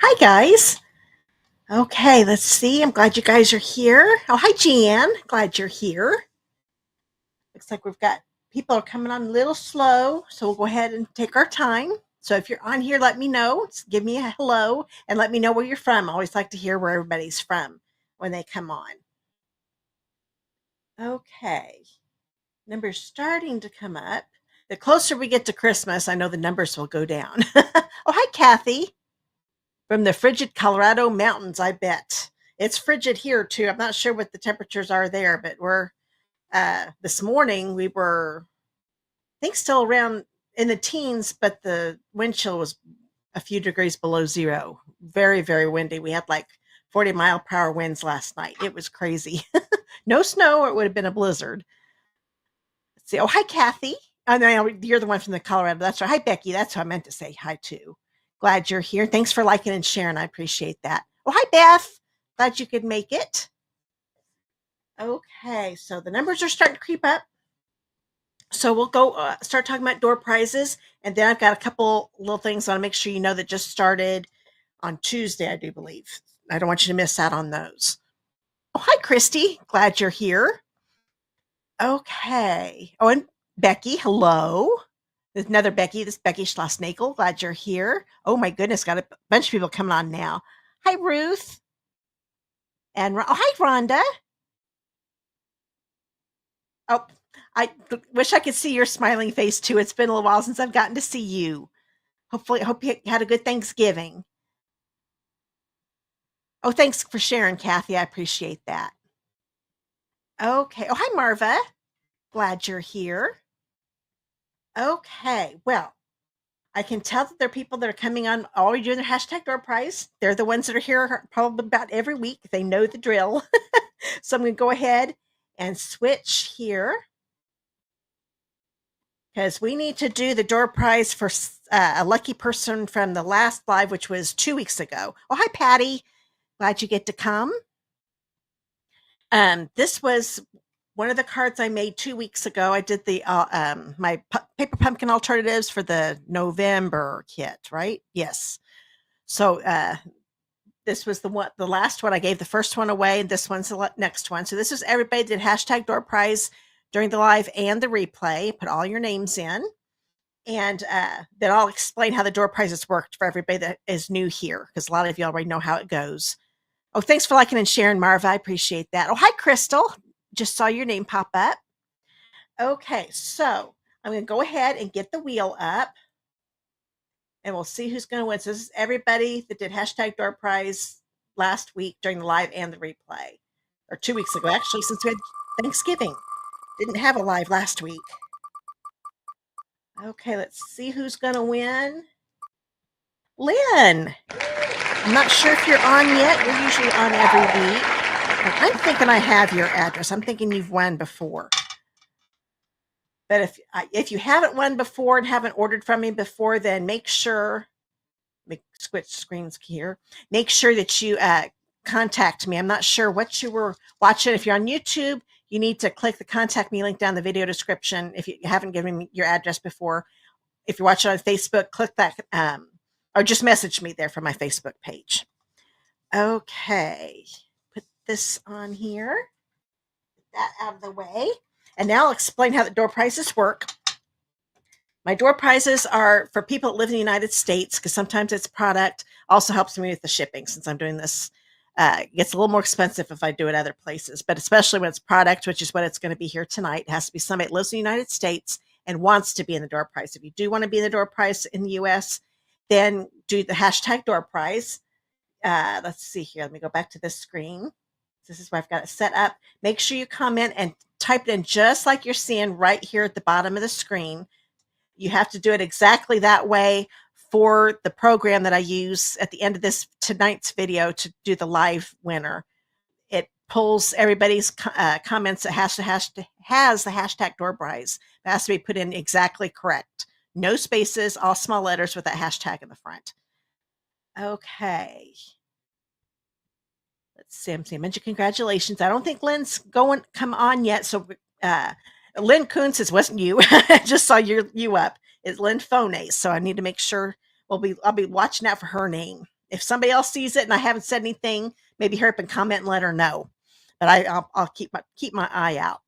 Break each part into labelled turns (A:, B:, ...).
A: Hi, guys. Okay, let's see. I'm glad you guys are here. Oh, hi, Jan. Glad you're here. Looks like we've got people are coming on a little slow, so we'll go ahead and take our time. So if you're on here, let me know. Just give me a hello and let me know where you're from. I always like to hear where everybody's from when they come on. Okay, numbers starting to come up. The closer we get to Christmas, I know the numbers will go down. Oh, hi, Kathy. From the frigid Colorado mountains, I bet. It's frigid here too. I'm not sure what the temperatures are there, but we're this morning we were I think still around in the teens, but the wind chill was a few degrees below zero. Very, very windy. We had like 40-mile-per-hour winds last night. It was crazy. No snow, or it would have been a blizzard. Let's see. Oh, hi, Kathy. I know you're the one from the Colorado. That's right. Hi, Becky. That's what I meant to say hi to. Glad you're here. Thanks for liking and sharing. I appreciate that. Oh, hi, Beth. Glad you could make it. Okay, so the numbers are starting to creep up. So we'll go start talking about door prizes. And then I've got a couple little things I want to make sure you know that just started on Tuesday, I do believe. I don't want you to miss out on those. Oh, hi, Christy. Glad you're here. Okay. Oh, and Becky, hello. There's another Becky. This is Becky Schlossnagel. Glad you're here. Oh my goodness, got a bunch of people coming on now. Hi, Ruth. And oh, hi, Rhonda. Oh, I wish I could see your smiling face too. It's been a little while since I've gotten to see you. Hopefully, hope you had a good Thanksgiving. Oh, thanks for sharing, Kathy. I appreciate that. Okay. Oh, hi, Marva. Glad you're here. Okay. Well, I can tell that there are people that are coming on already doing their hashtag door prize. They're the ones that are here probably about every week. They know the drill. So I'm going to go ahead and switch here because we need to do the door prize for a lucky person from the last live, which was 2 weeks ago. Oh, hi, Patty. Glad you get to come. This was one of the cards I made 2 weeks ago. I did the my paper pumpkin alternatives for the November kit, right? Yes. So this was the last one. I gave the first one away, and this one's the next one. So this is everybody did hashtag door prize during the live and the replay. Put all your names in, and then I'll explain how the door prizes worked for everybody that is new here, because a lot of you already know how it goes. Oh, thanks for liking and sharing, Marva. I appreciate that. Oh, hi, Crystal. Just saw your name pop up. Okay, so I'm going to go ahead and get the wheel up, and we'll see who's going to win. So this is everybody that did hashtag door prize last week during the live and the replay, or 2 weeks ago, actually, since we had Thanksgiving. Didn't have a live last week. Okay, let's see who's going to win. Lynn. I'm not sure if you're on yet. You're usually on every week. But I'm thinking I have your address. I'm thinking you've won before. But if you haven't won before and haven't ordered from me before, then make sure, switch screens here. Make sure that you contact me. I'm not sure what you were watching. If you're on YouTube, you need to click the contact me link down the video description. If you haven't given me your address before, if you're watching on Facebook, click that, or just message me there from my Facebook page. Okay, put this on here. Get that out of the way. And now I'll explain how the door prizes work. My door prizes are for people that live in the United States, because sometimes it's product. Also helps me with the shipping, since I'm doing this. It gets a little more expensive if I do it other places, but especially when it's product, which is what it's going to be here tonight. It has to be somebody that lives in the United States and wants to be in the door prize. If you do want to be in the door prize in the US, then do the hashtag door prize. Let's see here. Let me go back to this screen. This is where I've got it set up. Make sure you comment and type it in just like you're seeing right here at the bottom of the screen. You have to do it exactly that way for the program that I use at the end of this tonight's video to do the live winner. It pulls everybody's comments that has the hashtag door prize. It has to be put in exactly correct. No spaces, all small letters with that hashtag in the front. Okay. Let's see. I'm saying, mention congratulations. I don't think Lynn's come on yet. So Lynn Kuhn says, wasn't you? I just saw you up. It's Lynn Fonace. So I need to make sure I'll be watching out for her name. If somebody else sees it and I haven't said anything, maybe hurry up and comment and let her know. But I'll keep my eye out.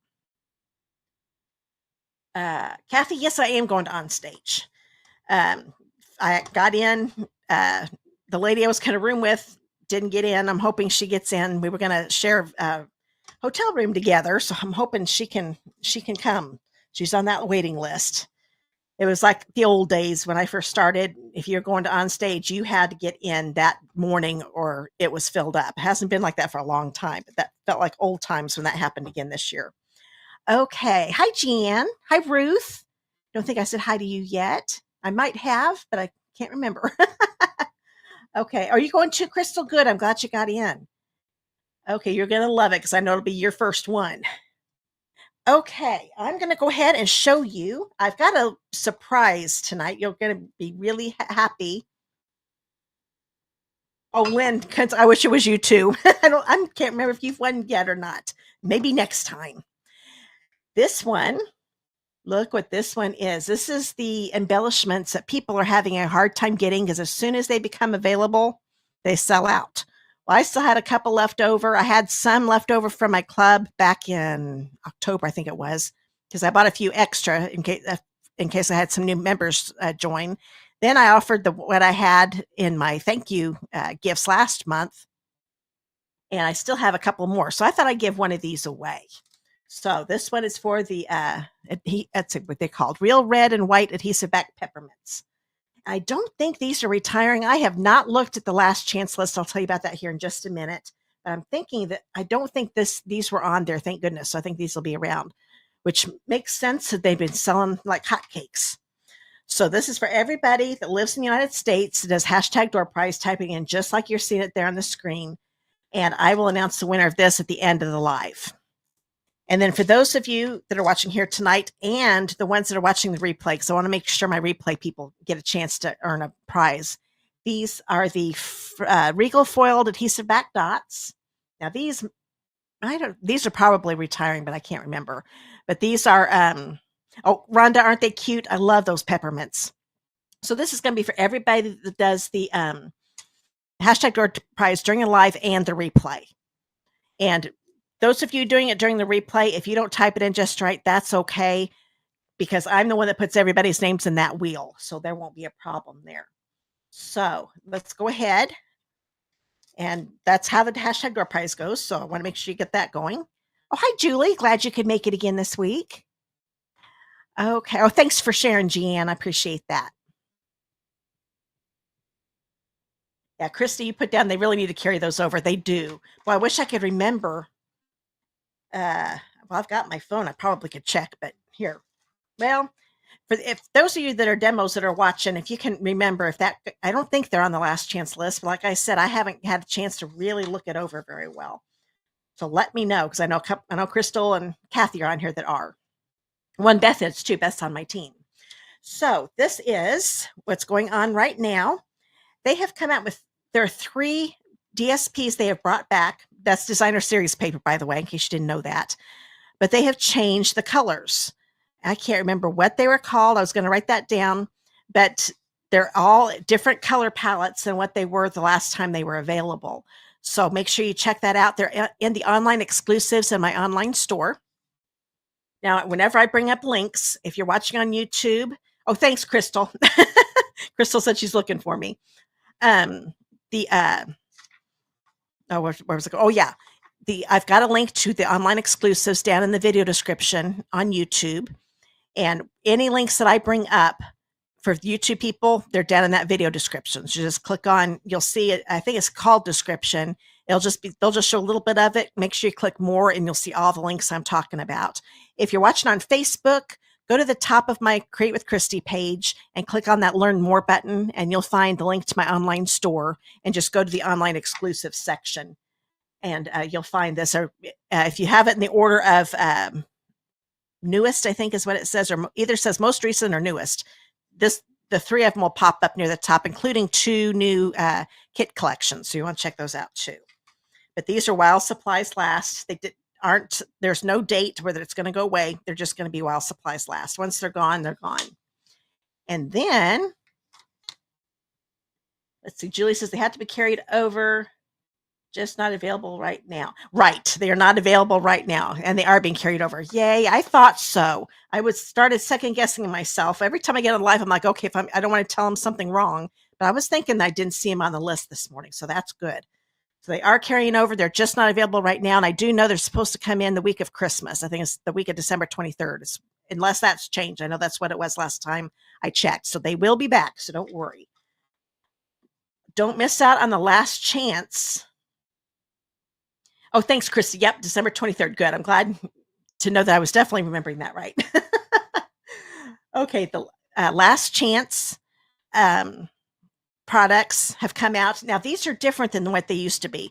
A: Kathy, yes, I am going to on stage. I got in. The lady I was kind of room with didn't get in. I'm hoping she gets in. We were going to share a hotel room together, so I'm hoping she can come. She's on that waiting list. It was like the old days when I first started. If you're going to on stage, you had to get in that morning or it was filled up. It hasn't been like that for a long time, but that felt like old times when that happened again this year. Okay. Hi, Jan. Hi, Ruth. Don't think I said hi to you yet. I might have, but I can't remember. Okay. Are you going to, Crystal? Good. I'm glad you got in. Okay. You're going to love it because I know it'll be your first one. Okay. I'm going to go ahead and show you. I've got a surprise tonight. You're going to be really happy. Oh, Lynn, I wish it was you too. I can't remember if you've won yet or not. Maybe next time. This one. Look what this one is. This is the embellishments that people are having a hard time getting because as soon as they become available, they sell out. Well, I still had a couple left over. I had some left over from my club back in October, I think it was, because I bought a few extra in case I had some new members join. Then I offered what I had in my thank you gifts last month, and I still have a couple more. So I thought I'd give one of these away. So this one is for the, that's what they called real red and white adhesive back peppermints. I don't think these are retiring. I have not looked at the last chance list. I'll tell you about that here in just a minute. But I'm thinking that I don't think these were on there. Thank goodness. So I think these will be around, which makes sense that they've been selling like hotcakes. So this is for everybody that lives in the United States that does hashtag door prize, typing in just like you're seeing it there on the screen. And I will announce the winner of this at the end of the live. And then for those of you that are watching here tonight and the ones that are watching the replay, because I want to make sure my replay people get a chance to earn a prize. These are the Regal foiled adhesive back dots. Now these are probably retiring, but I can't remember. But these are, oh, Rhonda, aren't they cute? I love those peppermints. So this is going to be for everybody that does the hashtag door prize during the live and the replay. And those of you doing it during the replay, if you don't type it in just right, that's okay, because I'm the one that puts everybody's names in that wheel. So there won't be a problem there. So let's go ahead. And that's how the hashtag door prize goes. So I want to make sure you get that going. Oh, hi, Julie. Glad you could make it again this week. Okay. Oh, thanks for sharing, Jeanne. I appreciate that. Yeah, Christy, you put down they really need to carry those over. They do. Well, I wish I could remember. Well, I've got my phone. I probably could check, but here. Well, if those of you that are demos that are watching, if you can remember if that, I don't think they're on the last chance list, but like I said, I haven't had a chance to really look it over very well. So let me know, because I know Crystal and Kathy are on here that are. One Beth is too. Beth's on my team. So this is what's going on right now. They have come out with, there are 3 DSPs they have brought back. That's designer series paper, by the way, in case you didn't know that. But they have changed the colors. I can't remember what they were called. I was going to write that down, but they're all different color palettes than what they were the last time they were available. So make sure you check that out. They're in the online exclusives in my online store. Now, whenever I bring up links, if you're watching on YouTube, oh, thanks, Crystal. Crystal said she's looking for me. Where was it? Oh, yeah. I've got a link to the online exclusives down in the video description on YouTube. And any links that I bring up for YouTube people, they're down in that video description. So just click on, you'll see it. I think it's called description. They'll just show a little bit of it. Make sure you click more and you'll see all the links I'm talking about. If you're watching on Facebook, go to the top of my Create with Christy page and click on that Learn More button, and you'll find the link to my online store, and just go to the online exclusive section. And you'll find this, or if you have it in the order of newest, I think is what it says, or either says most recent or newest. The 3 of them will pop up near the top, including 2 new kit collections. So you want to check those out too. But these are while supplies last. There's no date whether it's going to go away. They're just going to be while supplies last. Once they're gone, they're gone. And then, let's see, Julie says they have to be carried over, just not available right now. Right. They are not available right now, and they are being carried over. Yay. I thought so. I started second guessing myself. Every time I get on live, I'm like, okay, I don't want to tell them something wrong, but I was thinking that I didn't see them on the list this morning. So that's good. So they are carrying over. They're just not available right now. And I do know they're supposed to come in the week of Christmas. I think it's the week of December 23rd, unless that's changed. I know that's what it was last time I checked. So they will be back. So don't worry. Don't miss out on the last chance. Oh, thanks, Christy. Yep, December 23rd. Good. I'm glad to know that I was definitely remembering that right. Okay, the last chance products have come out. Now, these are different than what they used to be.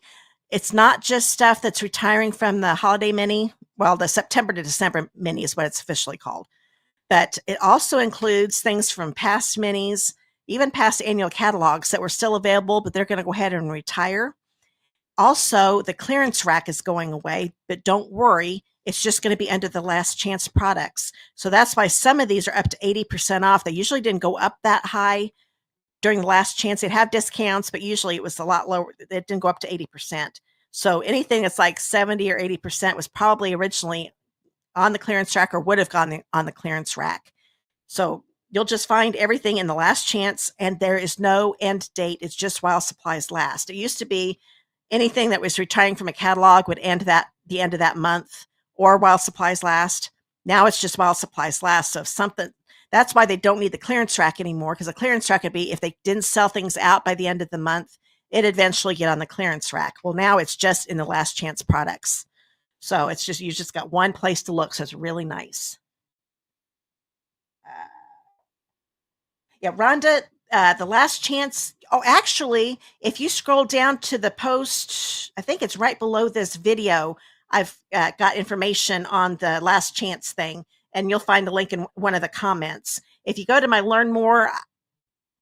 A: It's not just stuff that's retiring from the holiday mini. Well, the September to December mini is what it's officially called. But it also includes things from past minis, even past annual catalogs that were still available, but they're going to go ahead and retire. Also, the clearance rack is going away, but don't worry, it's just going to be under the last chance products. So that's why some of these are up to 80% off. They usually didn't go up that high during the last chance. They'd have discounts, but usually it was a lot lower. It didn't go up to 80%. So anything that's like 70 or 80% was probably originally on the clearance rack or would have gone on the clearance rack. So you'll just find everything in the last chance, and there is no end date. It's just while supplies last. It used to be anything that was retiring from a catalog would end the end of that month or while supplies last. Now it's just while supplies last. So if something, that's why they don't need the clearance rack anymore, because the clearance rack would be if they didn't sell things out by the end of the month, it'd eventually get on the clearance rack. Well, now it's just in the last chance products. So it's just, you just got one place to look. So it's really nice. Yeah, Rhonda, the last chance. Oh, actually, if you scroll down to the post, I think it's right below this video. I've got information on the last chance thing, and you'll find the link in one of the comments. If you go to my Learn More,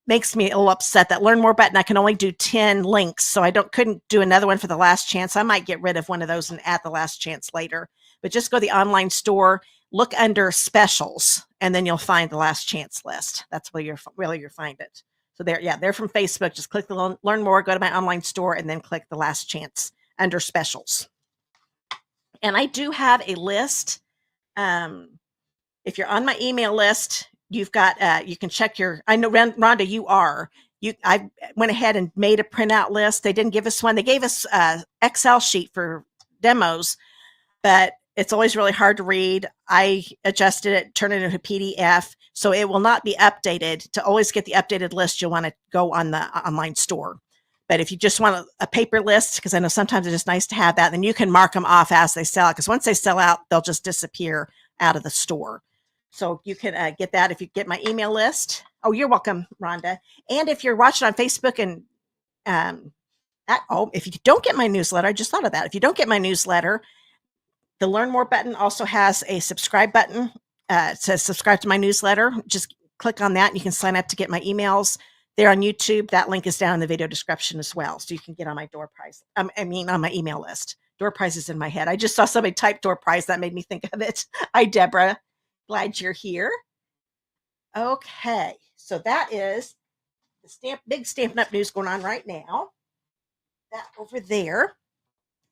A: makes me a little upset that Learn More button, I can only do 10 links, so I couldn't do another one for the last chance. I might get rid of one of those and add the last chance later. But just go to the online store, look under specials, and then you'll find the last chance list. That's where you'll find it. So they're from Facebook. Just click the Learn More, go to my online store, and then click the last chance under specials. And I do have a list. If you're on my email list, you've got you can check your. I know, Rhonda, you are. I went ahead and made a printout list. They didn't give us one. They gave us an Excel sheet for demos, but it's always really hard to read. I adjusted it, turned it into a PDF, so it will not be updated. To always get the updated list, you'll want to go on the online store. But if you just want a paper list, because I know sometimes it's just nice to have that, then you can mark them off as they sell out, because once they sell out, they'll just disappear out of the store. So you can get that if you get my email list. Oh, you're welcome, Rhonda. And if you're watching on Facebook and if you don't get my newsletter, I just thought of that. If you don't get my newsletter, the Learn More button also has a subscribe button. It says subscribe to my newsletter. Just click on that and you can sign up to get my emails. They're on YouTube. That link is down in the video description as well. So you can get on my door prize. On my email list. Door prize is in my head. I just saw somebody type door prize. That made me think of it. Hi, Deborah. Glad you're here. Okay. So that is the big Stampin' Up news going on right now. That over there.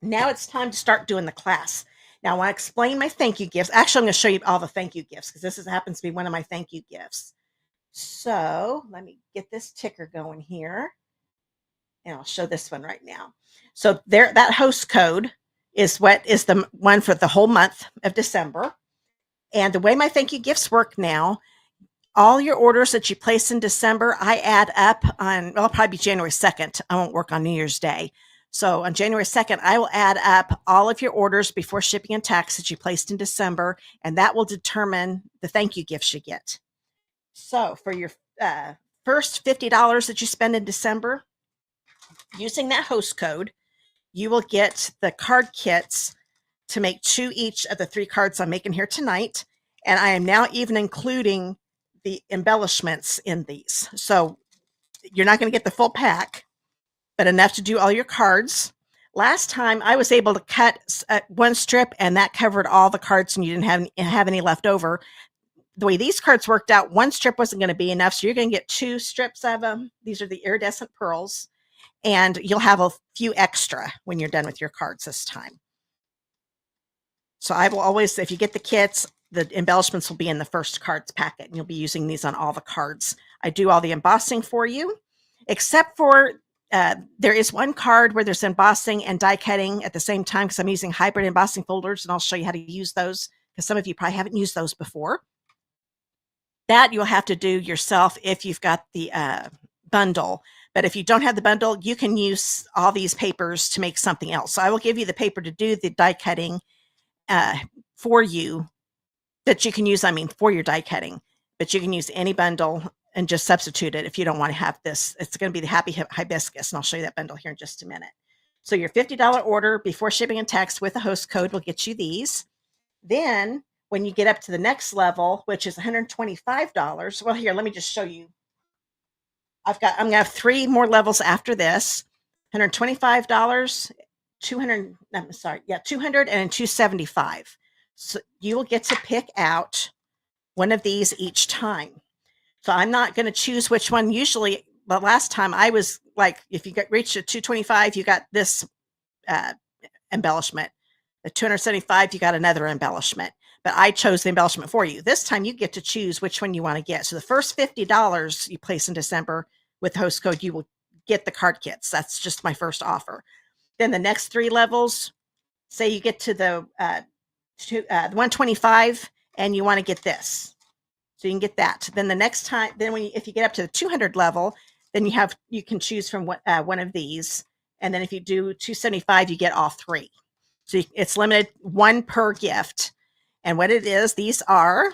A: Now it's time to start doing the class. Now I want to explain my thank you gifts. Actually, I'm going to show you all the thank you gifts because this happens to be one of my thank you gifts. So let me get this ticker going here. And I'll show this one right now. So that host code is what is the one for the whole month of December. And the way my thank you gifts work now, all your orders that you place in December, I add up on, well, it'll probably be January 2nd. I won't work on New Year's Day. So on January 2nd, I will add up all of your orders before shipping and tax that you placed in December, and that will determine the thank you gifts you get. So for your first $50 that you spend in December, using that host code, you will get the card kits to make 2 each of the 3 cards I'm making here tonight. And I am now even including the embellishments in these. So you're not going to get the full pack, but enough to do all your cards. Last time I was able to cut one strip and that covered all the cards and you didn't have any left over. The way these cards worked out, one strip wasn't going to be enough. So you're going to get 2 strips of them. These are the iridescent pearls. And you'll have a few extra when you're done with your cards this time. So I will always, if you get the kits, the embellishments will be in the first cards packet, and you'll be using these on all the cards. I do all the embossing for you, except for there is one card where there's embossing and die cutting at the same time because I'm using hybrid embossing folders, and I'll show you how to use those because some of you probably haven't used those before. That you'll have to do yourself if you've got the bundle. But if you don't have the bundle, you can use all these papers to make something else. So I will give you the paper to do the die cutting for you that you can use, for your die cutting, but you can use any bundle and just substitute it if you don't want to have this. It's going to be the Happy Hibiscus, and I'll show you that bundle here in just a minute. So your $50 order before shipping and tax with a host code will get you these. Then when you get up to the next level, which is $125, well, here, let me just show you. I'm going to have 3 more levels after this, $125, $200 and $275. So you will get to pick out one of these each time. So I'm not going to choose which one. Usually, the last time I was like, if you reached a $225, you got this embellishment. The $275, you got another embellishment. But I chose the embellishment for you. This time you get to choose which one you want to get. So the first $50 you place in December with host code, you will get the card kits. That's just my first offer. Then the next 3 levels, say you get to the 125 and you want to get this. So you can get that. Then the next time, if you get up to the 200 level, then you can choose from one of these. And then if you do 275, you get all 3. So it's limited 1 per gift. And what it is, these are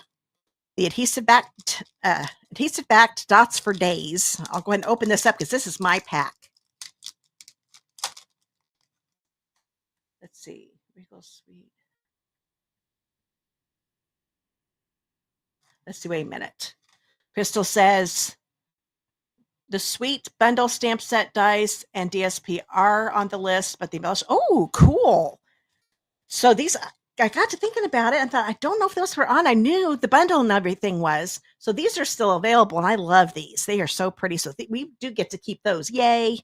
A: the adhesive backed dots for days. I'll go ahead and open this up because this is my pack. Let's see. Regal Sweet. Let's see. Wait a minute. Crystal says the Sweet Bundle stamp set dies and DSP are on the list, but the embellish. Oh, cool. So these, I got to thinking about it and thought, I don't know if those were on. I knew the bundle and everything was. So these are still available, and I love these. They are so pretty. So we do get to keep those. Yay.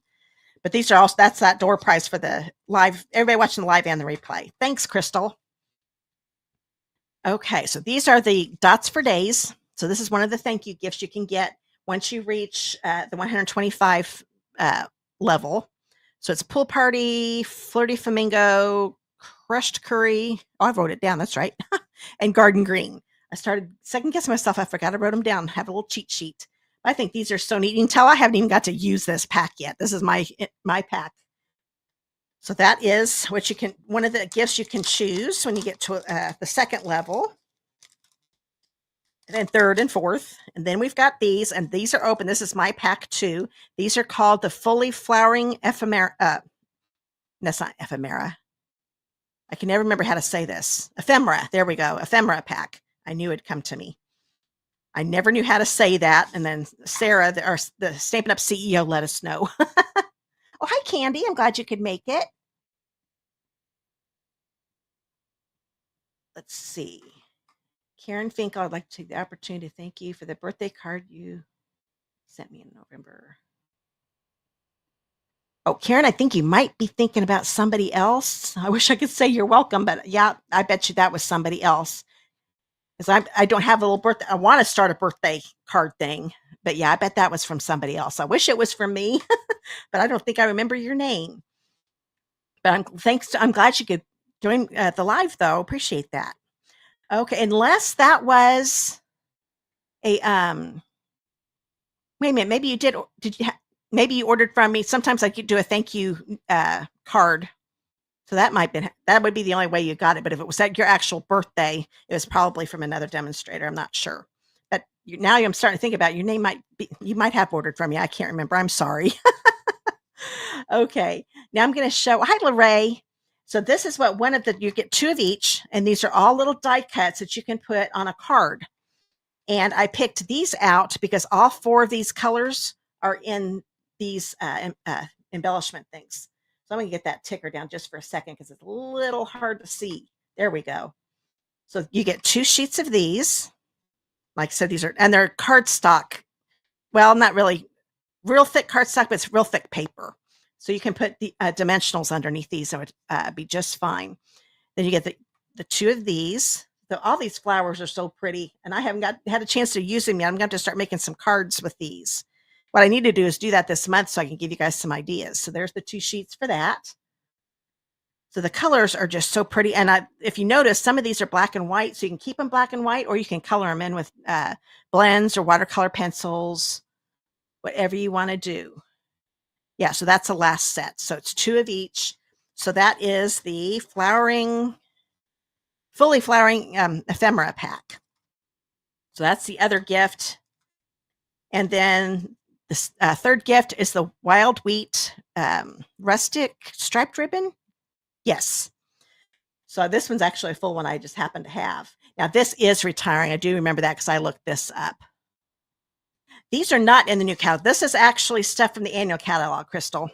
A: But these are also, that's that door prize for the live, everybody watching the live and the replay. Thanks, Crystal. Okay, so these are the dots for days. So this is one of the thank you gifts you can get once you reach the 125 level. So it's pool party, flirty flamingo, crushed curry. Oh, I wrote it down. That's right. And garden green. I started second guessing myself. I forgot I wrote them down. Have a little cheat sheet. I think these are so neat. You can tell I haven't even got to use this pack yet. This is my pack. So that is what you can, one of the gifts you can choose when you get to the second level. And then third and fourth. And then we've got these, and these are open. This is my pack too. These are called the fully flowering ephemera. That's not ephemera. I can never remember how to say this. Ephemera. There we go. Ephemera pack. I knew it'd come to me. I never knew how to say that. And then Sarah, the Stampin' Up CEO, let us know. Oh, hi, Candy. I'm glad you could make it. Let's see. Karen Finkel, I'd like to take the opportunity to thank you for the birthday card you sent me in November. Oh, Karen, I think you might be thinking about somebody else. I wish I could say you're welcome, but yeah, I bet you that was somebody else. Because I don't have a little birthday. I want to start a birthday card thing, but yeah, I bet that was from somebody else. I wish it was from me, but I don't think I remember your name. But I'm glad you could join the live though. Appreciate that. Okay, unless that was a wait a minute, maybe you did you maybe you ordered from me. Sometimes I could do a thank you card. So that would be the only way you got it. But if it was at your actual birthday, it was probably from another demonstrator. I'm not sure. But now I'm starting to think about it. Your name you might have ordered from me. I can't remember. I'm sorry. Okay. Now I'm going to show, hi, Lorraine. So this is what you get 2 of each. And these are all little die cuts that you can put on a card. And I picked these out because all 4 of these colors are in these embellishment things. So I'm going to get that ticker down just for a second because it's a little hard to see. There we go. So you get 2 sheets of these. Like I said, they're cardstock. Well, not really real thick cardstock, but it's real thick paper. So you can put the dimensionals underneath these and it would be just fine. Then you get the 2 of these. So all these flowers are so pretty, and I haven't had a chance to use them yet. I'm going to start making some cards with these. What I need to do is do that this month so I can give you guys some ideas. So there's the 2 sheets for that. So the colors are just so pretty. And if you notice, some of these are black and white, so you can keep them black and white, or you can color them in with blends or watercolor pencils, whatever you want to do. Yeah, so that's the last set. So it's 2 of each. So that is the fully flowering ephemera pack. So that's the other gift. And then the third gift is the wild wheat rustic striped ribbon. Yes. So this one's actually a full one I just happen to have. Now this is retiring. I do remember that because I looked this up. These are not in the new catalog. This is actually stuff from the annual catalog, Crystal.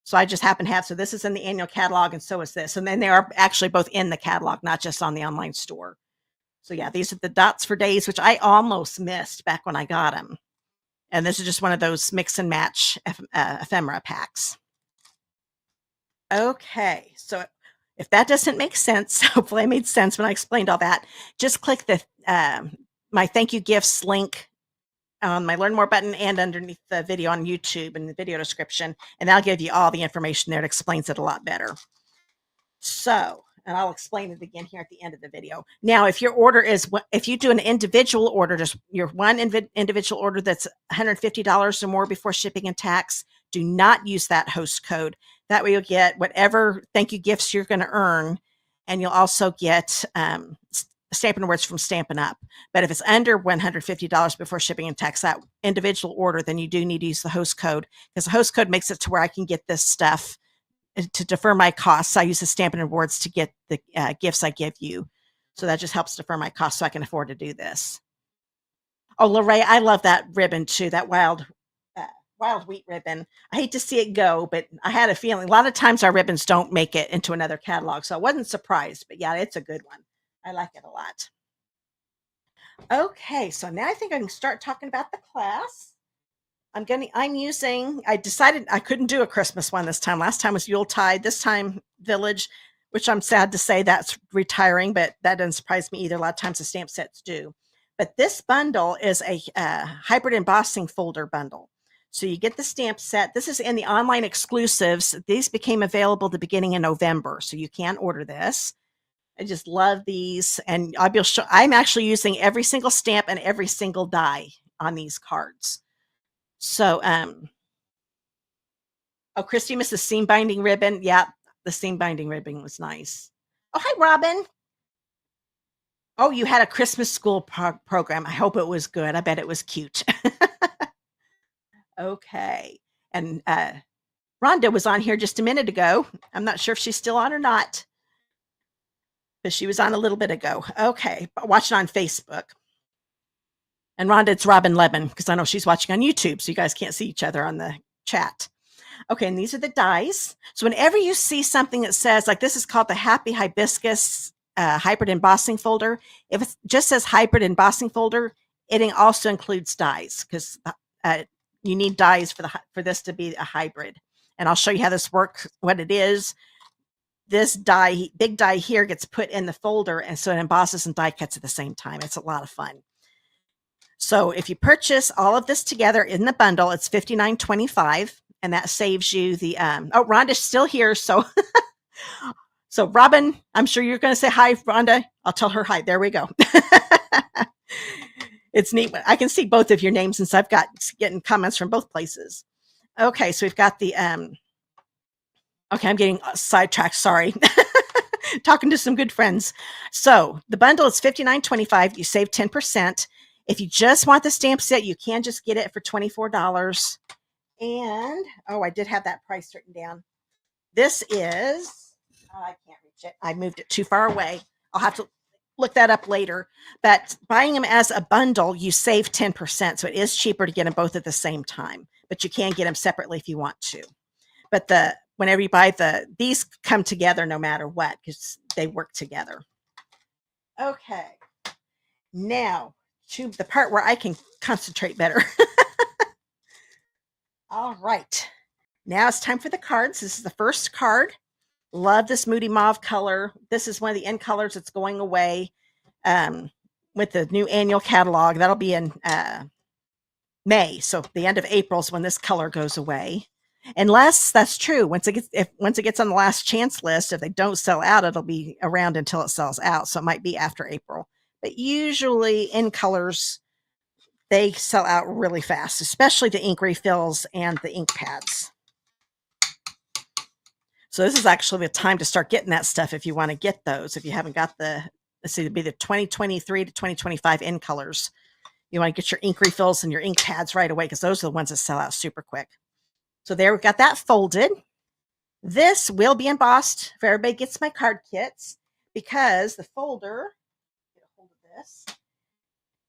A: So I just happen to have, so this is in the annual catalog and so is this. And then they are actually both in the catalog, not just on the online store. So yeah, these are the dots for days, which I almost missed back when I got them. And this is just one of those mix and match ephemera packs. Okay, so if that doesn't make sense, hopefully I made sense when I explained all that, just click the my thank you gifts link on my learn more button and underneath the video on YouTube in the video description, and that'll give you all the information there. It explains it a lot better. So, and I'll explain it again here at the end of the video. Now, if your order if you do an individual order, just your one individual order that's $150 or more before shipping and tax, do not use that host code. That way you'll get whatever thank you gifts you're going to earn, and you'll also get Stampin' Awards from Stampin' Up. But if it's under $150 before shipping and tax, that individual order, then you do need to use the host code, because the host code makes it to where I can get this stuff to defer my costs. I use the Stampin' Awards to get the gifts I give you. So that just helps defer my costs so I can afford to do this. Oh, Lorraine, I love that ribbon too, that wild wheat ribbon. I hate to see it go, but I had a feeling a lot of times our ribbons don't make it into another catalog. So I wasn't surprised, but yeah, it's a good one. I like it a lot. Okay, so now I think I can start talking about the class. I decided I couldn't do a Christmas one this time. Last time was Yuletide, this time Village, which I'm sad to say that's retiring, but that doesn't surprise me either. A lot of times the stamp sets do. But this bundle is a hybrid embossing folder bundle. So you get the stamp set. This is in the online exclusives. These became available the beginning of November, so you can order this. I just love these, and I'm actually using every single stamp and every single die on these cards. So, oh, Christy missed the seam binding ribbon. Yeah, the seam binding ribbon was nice. Oh, hi, Robin. Oh, you had a Christmas school program. I hope it was good. I bet it was cute. Okay. And Rhonda was on here just a minute ago. I'm not sure if she's still on or not, but she was on a little bit ago. Okay. Watching on Facebook. And Rhonda, it's Robin Leben, because I know she's watching on YouTube, so you guys can't see each other on the chat. Okay, and these are the dies. So whenever you see something that says, like this is called the Happy Hibiscus Hybrid Embossing Folder, if it just says Hybrid Embossing Folder, it also includes dies, because you need dies for this to be a hybrid. And I'll show you how this works, what it is. This die, big die here, gets put in the folder, and so it embosses and die cuts at the same time. It's a lot of fun. So if you purchase all of this together in the bundle, it's $59.25, and that saves you the oh, Rhonda's still here, so so Robin, I'm sure you're going to say hi, Rhonda. I'll tell her hi. There we go. It's neat. I can see both of your names since I've getting comments from both places. Okay, so we've got the okay, I'm getting sidetracked. Sorry. Talking to some good friends. So the bundle is $59.25. You save 10%. If you just want the stamp set, you can just get it for $24. And oh, I did have that price written down. This is, oh, I can't reach it. I moved it too far away. I'll have to look that up later. But buying them as a bundle, you save 10%. So it is cheaper to get them both at the same time, but you can get them separately if you want to. But whenever you buy these come together no matter what, because they work together. Okay. Now to the part where I can concentrate better. All right. Now it's time for the cards. This is the first card. Love this Moody Mauve color. This is one of the end colors that's going away with the new annual catalog. That'll be in May. So the end of April is when this color goes away. Unless that's true. Once it gets on the last chance list, if they don't sell out, it'll be around until it sells out. So it might be after April. But usually in colors, they sell out really fast, especially the ink refills and the ink pads. So this is actually the time to start getting that stuff if you want to get those. If you haven't got it'd be the 2023 to 2025 in colors. You want to get your ink refills and your ink pads right away, because those are the ones that sell out super quick. So there, we've got that folded. This will be embossed if everybody gets my card kits, because the folder, get a hold of this,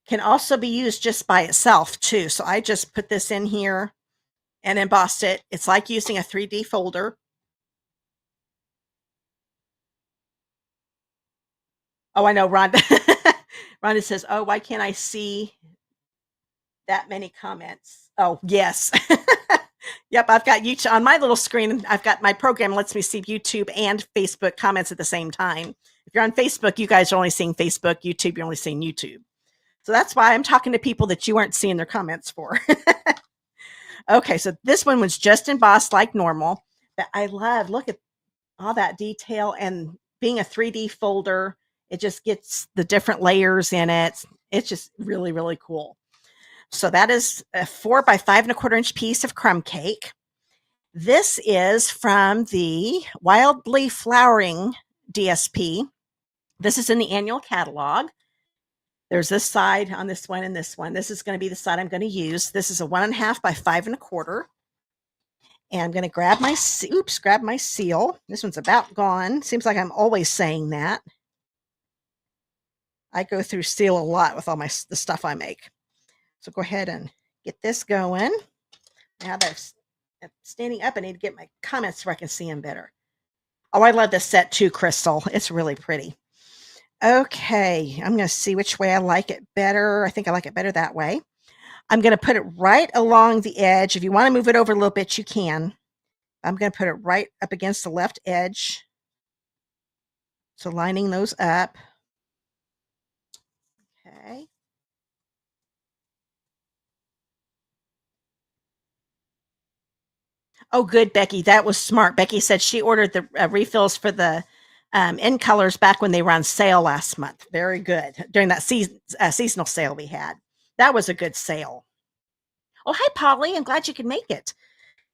A: can also be used just by itself too. So I just put this in here and embossed it. It's like using a 3D folder. Oh, I know, Rhonda. Rhonda says, oh, why can't I see that many comments? Oh, yes. Yep, I've got YouTube on my little screen. I've got my program lets me see YouTube and Facebook comments at the same time. If you're on Facebook, you guys are only seeing Facebook. YouTube, you're only seeing YouTube. So that's why I'm talking to people that you aren't seeing their comments for. Okay, so this one was just embossed like normal. But I look at all that detail, and being a 3D folder, it just gets the different layers in it. It's just really, really cool. So that is a 4 by 5 1/4 inch piece of crumb cake. This is from the Wildly Flowering DSP. This is in the annual catalog. There's this side on this one and this one. This is going to be the side I'm going to use. This is a 1.5 by 5.25. And I'm going to grab my seal. This one's about gone. Seems like I'm always saying that. I go through seal a lot with all the stuff I make. So go ahead and get this going. Now that I'm standing up, I need to get my comments so I can see them better. Oh, I love this set too, Crystal. It's really pretty. Okay, I'm going to see which way I like it better. I think I like it better that way. I'm going to put it right along the edge. If you want to move it over a little bit, you can. I'm going to put it right up against the left edge. So lining those up. Okay. Oh, good, Becky. That was smart. Becky said she ordered the refills for the end colors back when they were on sale last month. Very good. During that seasonal sale we had. That was a good sale. Oh, hi, Polly. I'm glad you could make it.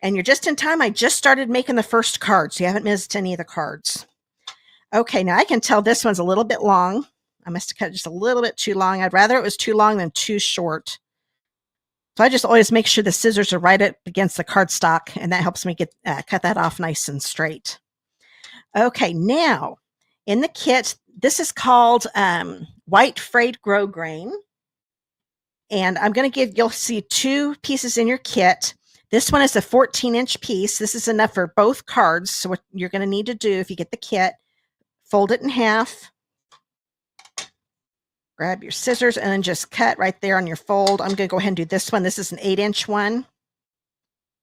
A: And you're just in time. I just started making the first cards. So you haven't missed any of the cards. Okay, now I can tell this one's a little bit long. I must have cut just a little bit too long. I'd rather it was too long than too short. So I just always make sure the scissors are right up against the cardstock, and that helps me get cut that off nice and straight. Okay, now in the kit, this is called White Frayed Grosgrain. And I'm going to you'll see 2 pieces in your kit. This one is a 14-inch piece. This is enough for both cards. So what you're going to need to do if you get the kit, fold it in half, grab your scissors, and then just cut right there on your fold. I'm going to go ahead and do this one. This is an 8-inch one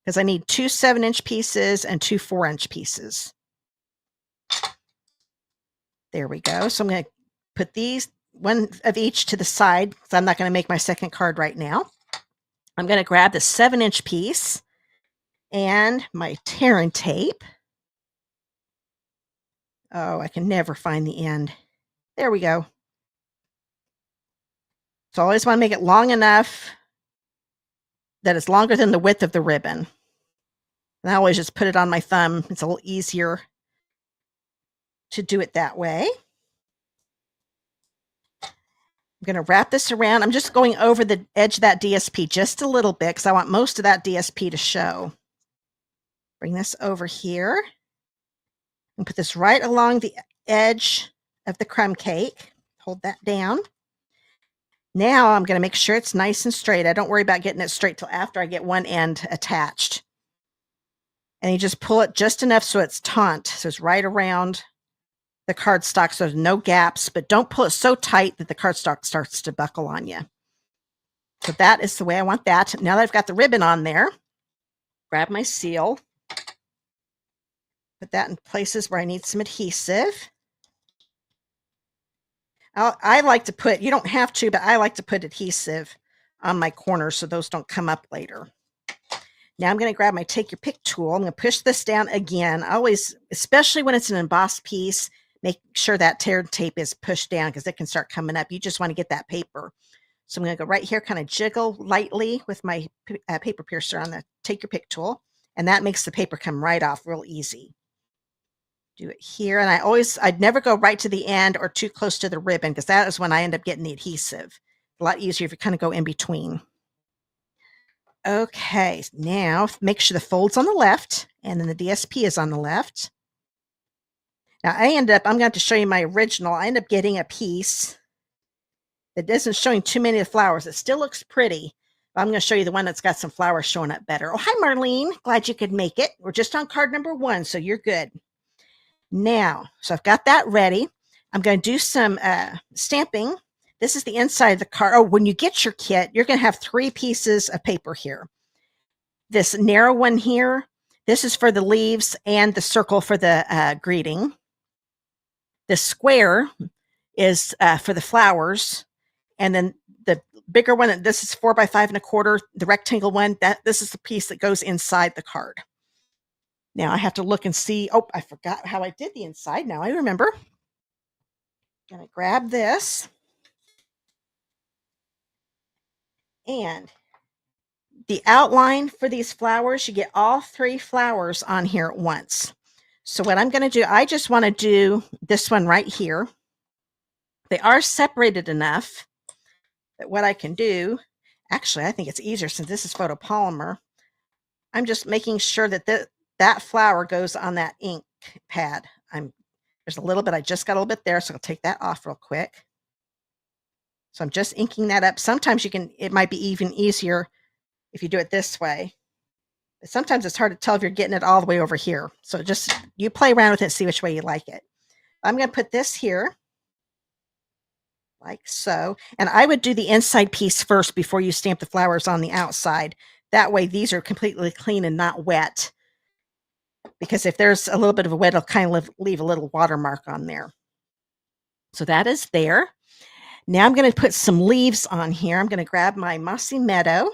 A: because I need 2 7-inch pieces and 2 4-inch pieces. There we go. So I'm going to put these, one of each, to the side because I'm not going to make my second card right now. I'm going to grab the 7-inch piece and my tear and tape. Oh, I can never find the end. There we go. So I always want to make it long enough that it's longer than the width of the ribbon. And I always just put it on my thumb. It's a little easier to do it that way. I'm going to wrap this around. I'm just going over the edge of that DSP just a little bit because I want most of that DSP to show. Bring this over here and put this right along the edge of the crumb cake. Hold that down. Now I'm going to make sure it's nice and straight. I don't worry about getting it straight till after I get one end attached. And you just pull it just enough so it's taut. So it's right around the cardstock, so there's no gaps, but don't pull it so tight that the cardstock starts to buckle on you. So that is the way I want that. Now that I've got the ribbon on there, grab my seal, put that in places where I need some adhesive. I like to put, you don't have to, but I like to put adhesive on my corners so those don't come up later. Now I'm going to grab my Take Your Pick tool. I'm going to push this down again. I always, especially when it's an embossed piece, make sure that tear tape is pushed down because it can start coming up. You just want to get that paper. So I'm going to go right here, kind of jiggle lightly with my paper piercer on the Take Your Pick tool. And that makes the paper come right off real easy. Do it here. And I'd never go right to the end or too close to the ribbon because that is when I end up getting the adhesive. A lot easier if you kind of go in between. Okay, now make sure the fold's on the left and then the DSP is on the left. Now I'm going to have to show you my original. I end up getting a piece that isn't showing too many of the flowers. It still looks pretty. But I'm going to show you the one that's got some flowers showing up better. Oh, hi, Marlene. Glad you could make it. We're just on card number 1, so you're good. Now, so I've got that ready. I'm going to do some stamping. This is the inside of the card. Oh, when you get your kit, you're going to have 3 pieces of paper here. This narrow one here, this is for the leaves and the circle for the greeting. The square is for the flowers. And then the bigger one, this is 4 by 5.25. The rectangle one, this is the piece that goes inside the card. Now I have to look and see. Oh, I forgot how I did the inside. Now I remember. I'm going to grab this. And the outline for these flowers, you get all 3 flowers on here at once. So what I'm going to do, I just want to do this one right here. they are separated enough that what I can do, actually, I think it's easier since this is photopolymer. I'm just making sure that that flower goes on that ink pad. There's a little bit, I just got a little bit there, so I'll take that off real quick. So I'm just inking that up. Sometimes it might be even easier if you do it this way. But sometimes it's hard to tell if you're getting it all the way over here. So just, you play around with it, see which way you like it. I'm going to put this here, like so. And I would do the inside piece first before you stamp the flowers on the outside. That way these are completely clean and not wet. Because if there's a little bit of a wet, it'll kind of leave a little watermark on there. So that is there. Now I'm going to put some leaves on here. I'm going to grab my Mossy Meadow.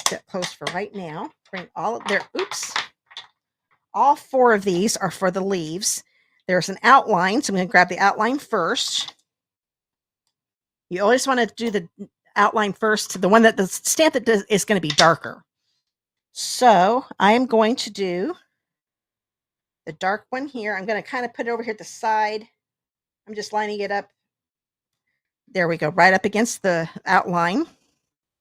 A: Get close for right now. Bring all of there. Oops. All 4 of these are for the leaves. There's an outline, so I'm going to grab the outline first. You always want to do the outline first, the one that the stamp that is going to be darker. So I am going to do the dark one here. I'm going to kind of put it over here at the side. I'm just lining it up. There we go, right up against the outline.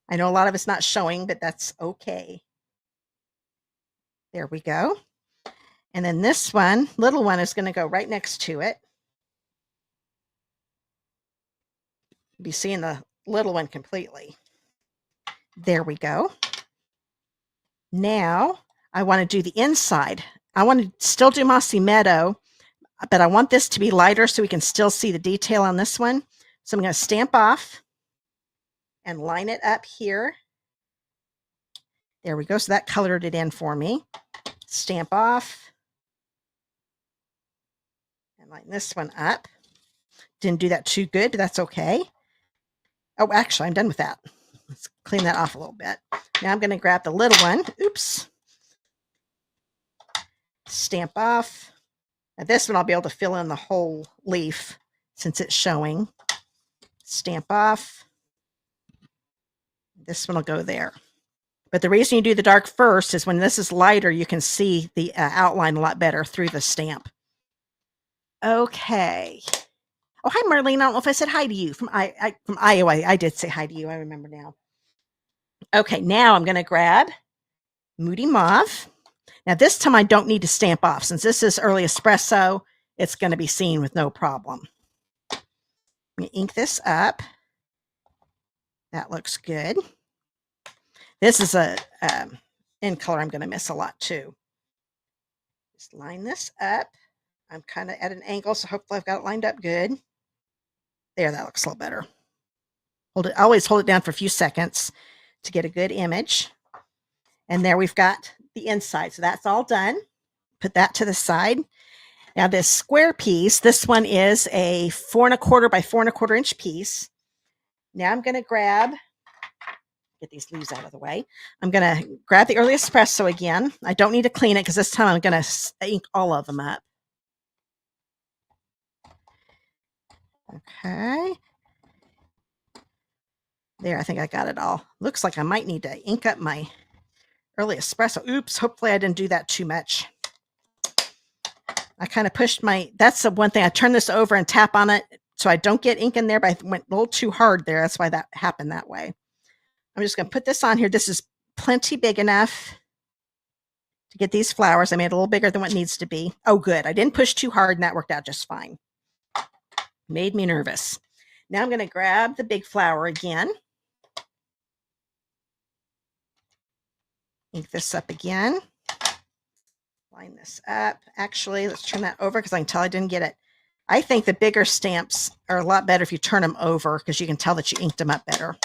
A: I know a lot of it's not showing, but that's okay. There we go. And then this one, little one, is going to go right next to it. You'll be seeing the little one completely. There we go. Now I want to do the inside. I want to still do Mossy Meadow, but I want this to be lighter so we can still see the detail on this one. So I'm going to stamp off and line it up here. There we go. So that colored it in for me. Stamp off and line this one up. Didn't do that too good, but that's okay. Oh, actually, I'm done with that. Let's clean that off a little bit. Now I'm going to grab the little one. Oops. Stamp off. Now this one I'll be able to fill in the whole leaf since it's showing. Stamp off. This one will go there. But the reason you do the dark first is when this is lighter, you can see the outline a lot better through the stamp. Okay. Oh, hi, Marlene. I don't know if I said hi to you from Iowa. I did say hi to you. I remember now. Okay, now I'm going to grab Moody Mauve. Now this time I don't need to stamp off. Since this is early espresso, it's going to be seen with no problem. I'm going to ink this up. That looks good. This is a in color I'm going to miss a lot too. Just line this up. I'm kind of at an angle, so hopefully I've got it lined up good. There, that looks a little better. Always hold it down for a few seconds to get a good image. And there we've got the inside. So that's all done. Put that to the side. Now this square piece, this one is a 4 1/4 by 4 1/4 inch piece. Now I'm going to get these leaves out of the way. I'm going to grab the early espresso again. I don't need to clean it because this time I'm going to ink all of them up. Okay. There, I think I got it all. Looks like I might need to ink up my early espresso. Oops, hopefully I didn't do that too much. I kind of pushed that's the one thing. I turn this over and tap on it so I don't get ink in there, but I went a little too hard there. That's why that happened that way. I'm just going to put this on here. This is plenty big enough to get these flowers. I made it a little bigger than what needs to be. Oh, good. I didn't push too hard and that worked out just fine. Made me nervous. Now I'm going to grab the big flower again. Ink this up again. Line this up. Actually, let's turn that over because I can tell I didn't get it. I think the bigger stamps are a lot better if you turn them over because you can tell that you inked them up better.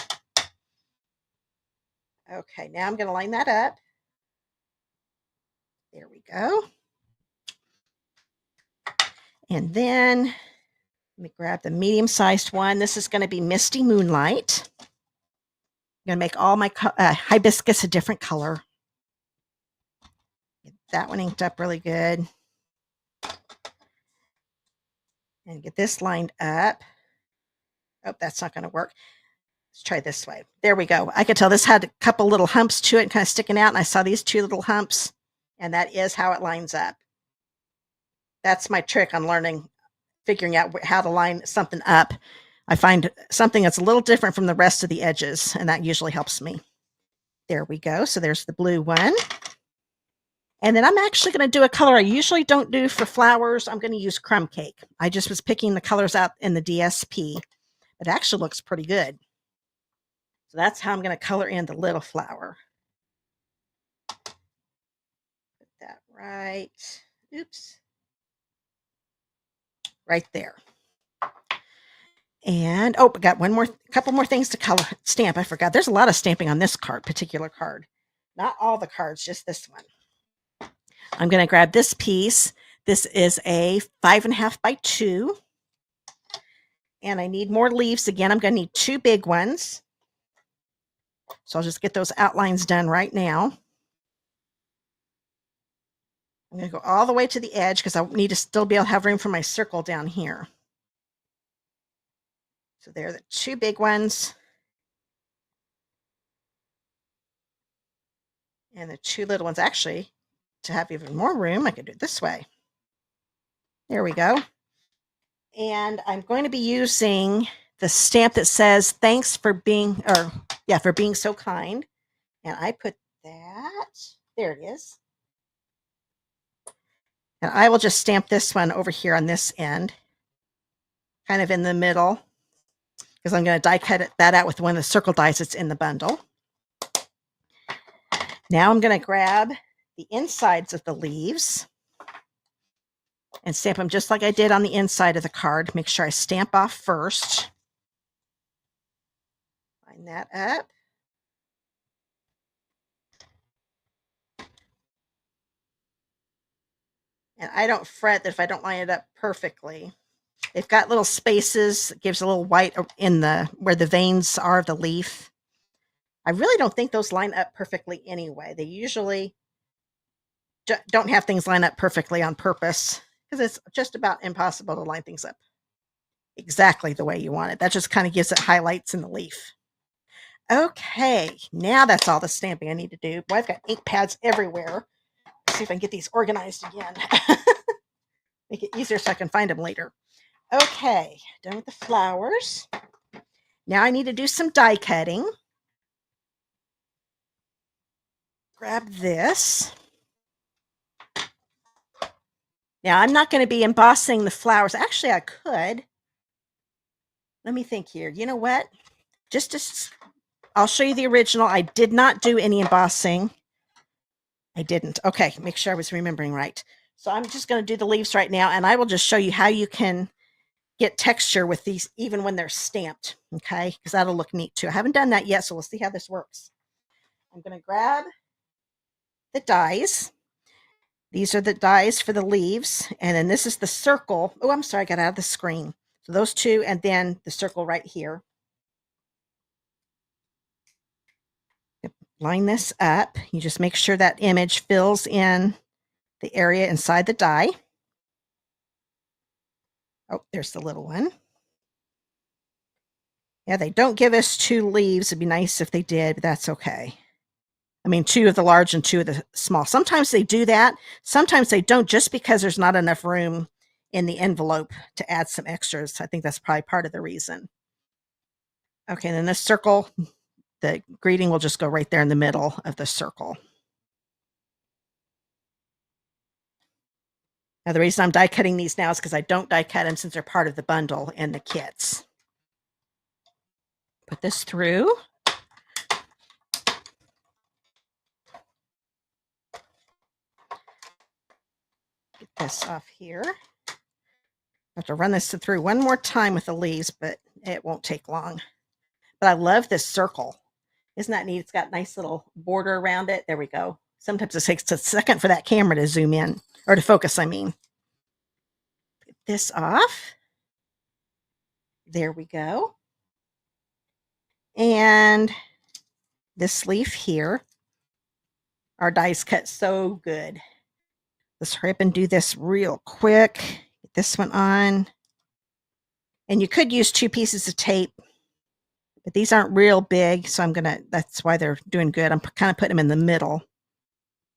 A: Okay, now I'm going to line that up. There we go. And then let me grab the medium-sized one. This is going to be Misty Moonlight. I'm going to make all my hibiscus a different color. Get that one inked up really good. And get this lined up. Oh, that's not going to work. Let's try this way. There we go. I could tell this had a couple little humps to it kind of sticking out. And I saw these 2 little humps. And that is how it lines up. That's my trick on learning figuring out how to line something up, I find something that's a little different from the rest of the edges, and that usually helps me. There we go. So there's the blue one. And then I'm actually going to do a color I usually don't do for flowers. I'm going to use crumb cake. I just was picking the colors out in the DSP. It actually looks pretty good. So that's how I'm going to color in the little flower. Put that right. Oops. Right there. And, oh, we got couple more things to color stamp. I forgot. There's a lot of stamping on this particular card. Not all the cards, just this one. I'm going to grab this piece. This is a 5.5 by 2. And I need more leaves. Again, I'm going to need 2 big ones. So I'll just get those outlines done right now. I'm going to go all the way to the edge because I need to still be able to have room for my circle down here. So there are the 2 big ones. And the 2 little ones. Actually, to have even more room, I could do it this way. There we go. And I'm going to be using the stamp that says, thanks for being, for being so kind. And I put that, there it is. And I will just stamp this one over here on this end, kind of in the middle, because I'm going to die cut that out with one of the circle dies that's in the bundle. Now I'm going to grab the insides of the leaves and stamp them just like I did on the inside of the card. Make sure I stamp off first. Line that up. And I don't fret that if I don't line it up perfectly. They've got little spaces. It gives a little white in where the veins are of the leaf. I really don't think those line up perfectly anyway. They usually don't have things line up perfectly on purpose because it's just about impossible to line things up exactly the way you want it. That just kind of gives it highlights in the leaf. Okay, now that's all the stamping I need to do. Boy, I've got ink pads everywhere. Let's see if I can get these organized again. Make it easier so I can find them later. Okay, done with the flowers. Now I need to do some die cutting. Grab this. Now I'm not going to be embossing the flowers. Actually, I could. Let me think here. You know what? I'll show you the original. I did not do any embossing. I didn't. Okay, make sure I was remembering right. So I'm just going to do the leaves right now, and I will just show you how you can get texture with these even when they're stamped, okay? Because that'll look neat too. I haven't done that yet, so we'll see how this works. I'm going to grab the dies. These are the dies for the leaves, and then this is the circle. Oh, I'm sorry, I got out of the screen. So those 2, and then the circle right here. Line this up. You just make sure that image fills in the area inside the die. Oh, there's the little one. Yeah, they don't give us 2 leaves. It'd be nice if they did, but that's okay. I mean, 2 of the large and 2 of the small. Sometimes they do that. Sometimes they don't, just because there's not enough room in the envelope to add some extras. I think that's probably part of the reason. Okay, and then this circle, the greeting will just go right there in the middle of the circle. Now, the reason I'm die cutting these now is because I don't die cut them since they're part of the bundle and the kits. Put this through. Get this off here. I have to run this through one more time with the leaves, but it won't take long. But I love this circle. Isn't that neat? It's got a nice little border around it. There we go. Sometimes it takes a second for that camera to zoom in, or to focus, I mean. Get this off. There we go. And this leaf here, our dies cut so good. Let's hurry up and do this real quick. Get this one on. And you could use 2 pieces of tape, but these aren't real big, so that's why they're doing good. I'm kind of putting them in the middle,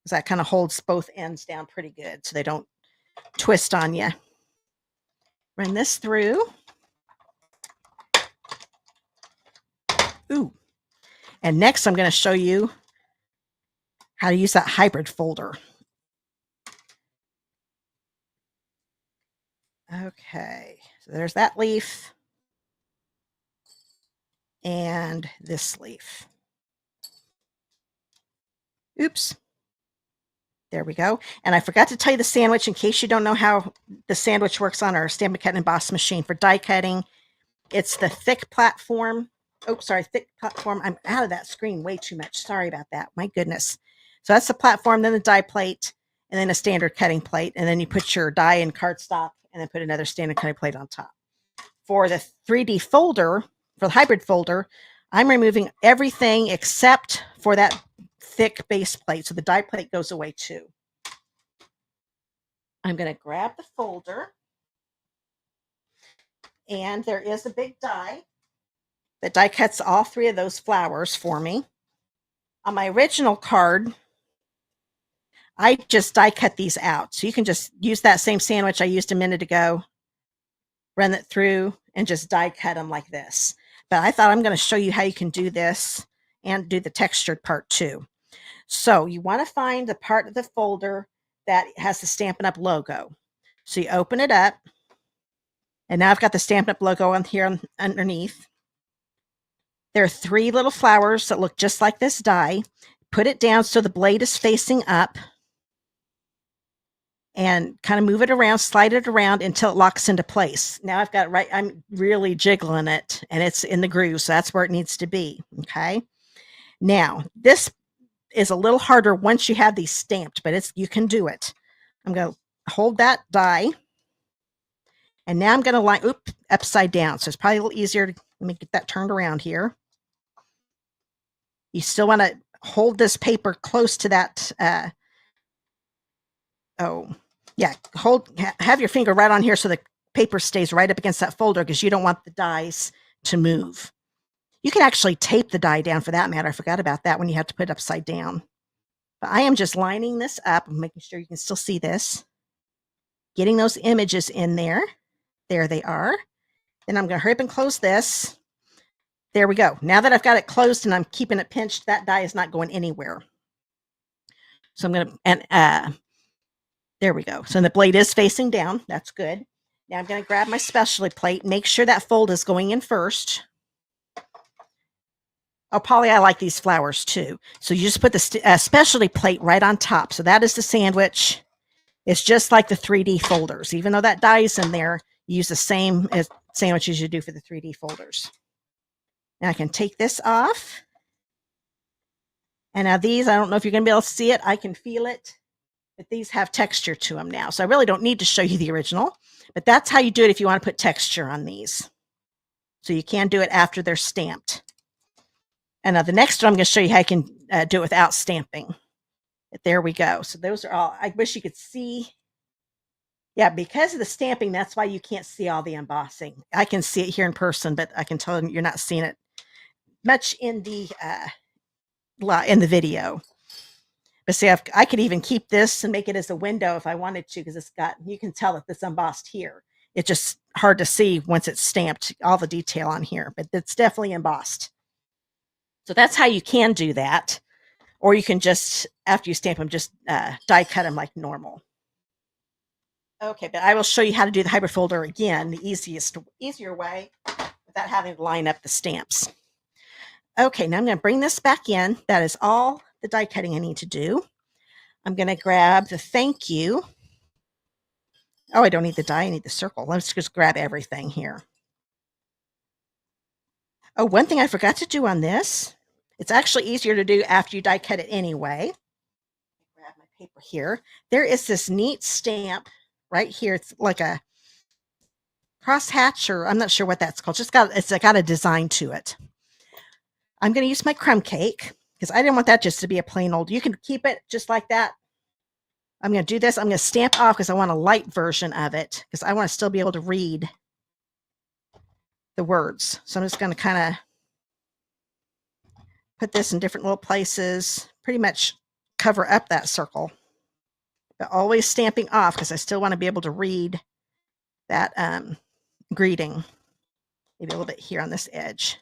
A: because that kind of holds both ends down pretty good so they don't twist on you. Run this through. Ooh. And next I'm going to show you how to use that hybrid folder. Okay, so there's that leaf and this leaf. Oops. There we go. And I forgot to tell you the sandwich in case you don't know how the sandwich works on our Stampin' Cut and Emboss machine for die cutting. It's the thick platform. Oh, sorry, thick platform. I'm out of that screen way too much. Sorry about that. My goodness. So that's the platform, then the die plate, and then a standard cutting plate. And then you put your die in cardstock and then put another standard cutting plate on top. For the 3D folder, for the hybrid folder, I'm removing everything except for that thick base plate. So the die plate goes away too. I'm going to grab the folder. And there is a big die that die cuts all 3 of those flowers for me. On my original card, I just die cut these out. So you can just use that same sandwich I used a minute ago, run it through, and just die cut them like this. But I thought I'm going to show you how you can do this and do the textured part too. So you want to find the part of the folder that has the Stampin' Up logo. So you open it up, and now I've got the Stampin' Up logo on here underneath. There are 3 little flowers that look just like this die. Put it down so the blade is facing up and kind of move it around, slide it around until it locks into place. Now I've got it right. I'm really jiggling it and it's in the groove. So that's where it needs to be. Okay. Now this is a little harder once you have these stamped, but you can do it. I'm going to hold that die. And now I'm going to line upside down. So it's probably a little easier. Let me get that turned around here. You still want to hold this paper close to that. Have your finger right on here so the paper stays right up against that folder because you don't want the dies to move. You can actually tape the die down for that matter. I forgot about that when you have to put it upside down. But I am just lining this up and making sure you can still see this. Getting those images in there. There they are. Then I'm going to hurry up and close this. There we go. Now that I've got it closed and I'm keeping it pinched, that die is not going anywhere. So I'm going to, there we go. So the blade is facing down. That's good. Now I'm going to grab my specialty plate. Make sure that fold is going in first. Oh, Polly, I like these flowers too. So you just put the specialty plate right on top. So that is the sandwich. It's just like the 3D folders. Even though that die is in there, you use the same sandwich as you do for the 3D folders. Now I can take this off. And now these, I don't know if you're going to be able to see it. I can feel it. But these have texture to them now. So I really don't need to show you the original. But that's how you do it if you want to put texture on these. So you can do it after they're stamped. And now the next one, I'm going to show you how you can do it without stamping. But there we go. So those are all. I wish you could see. Yeah, because of the stamping, that's why you can't see all the embossing. I can see it here in person, but I can tell you you're not seeing it much in the video. But see, I could even keep this and make it as a window if I wanted to, because you can tell that it's embossed here. It's just hard to see once it's stamped, all the detail on here, but it's definitely embossed. So that's how you can do that. Or you can just, after you stamp them, just die cut them like normal. Okay, but I will show you how to do the hybrid folder again, the easier way, without having to line up the stamps. Okay, now I'm going to bring this back in. That is all the die cutting I need to do. I'm going to grab the thank you. Oh, I don't need the die. I need the circle. Let's just grab everything here. Oh, one thing I forgot to do on this. It's actually easier to do after you die cut it anyway. Grab my paper here. There is this neat stamp right here. It's like a crosshatch, or I'm not sure what that's called. It's got a design to it. I'm going to use my crumb cake because I didn't want that just to be a plain old. You can keep it just like that. I'm going to do this. I'm going to stamp off because I want a light version of it because I want to still be able to read the words. So I'm just going to kind of put this in different little places, pretty much cover up that circle, but always stamping off because I still want to be able to read that greeting. Maybe a little bit here on this edge.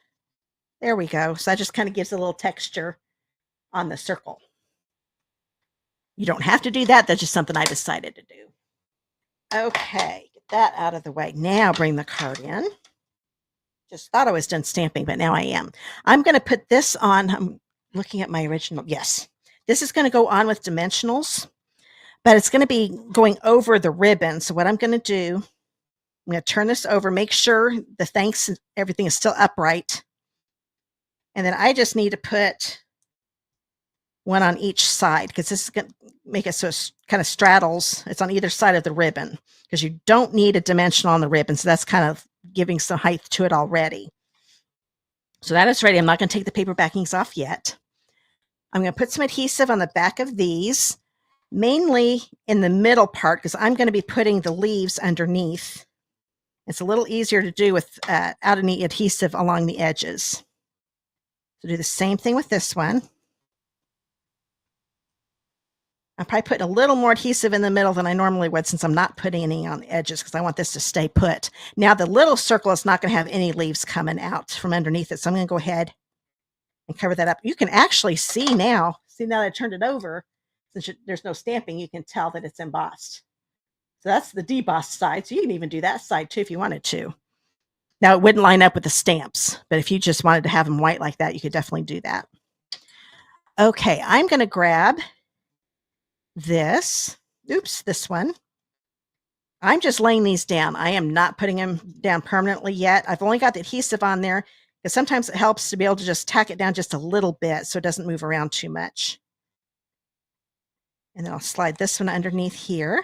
A: There we go. So that just kind of gives a little texture on the circle. You don't have to do that. That's just something I decided to do. Okay, get that out of the way. Now bring the card in. Just thought I was done stamping, but now I am. I'm going to put this on. I'm looking at my original. Yes, this is going to go on with dimensionals, but it's going to be going over the ribbon. So what I'm going to do, I'm going to turn this over, make sure the thanks and everything is still upright. And then I just need to put one on each side because this is going to make it so it kind of straddles. It's on either side of the ribbon because you don't need a dimensional on the ribbon. So that's kind of giving some height to it already. So that is ready. I'm not going to take the paper backings off yet. I'm going to put some adhesive on the back of these, mainly in the middle part because I'm going to be putting the leaves underneath. It's a little easier to do without any adhesive along the edges. So do the same thing with this one. I'm probably putting a little more adhesive in the middle than I normally would since I'm not putting any on the edges because I want this to stay put. Now the little circle is not going to have any leaves coming out from underneath it. So I'm going to go ahead and cover that up. You can actually see now that I turned it over, since there's no stamping, you can tell that it's embossed. So that's the debossed side. So you can even do that side too if you wanted to. Now it wouldn't line up with the stamps, but if you just wanted to have them white like that, you could definitely do that. Okay, I'm going to grab this one. I'm just laying these down. I am not putting them down permanently yet. I've only got the adhesive on there because sometimes it helps to be able to just tack it down just a little bit so it doesn't move around too much. And then I'll slide this one underneath here.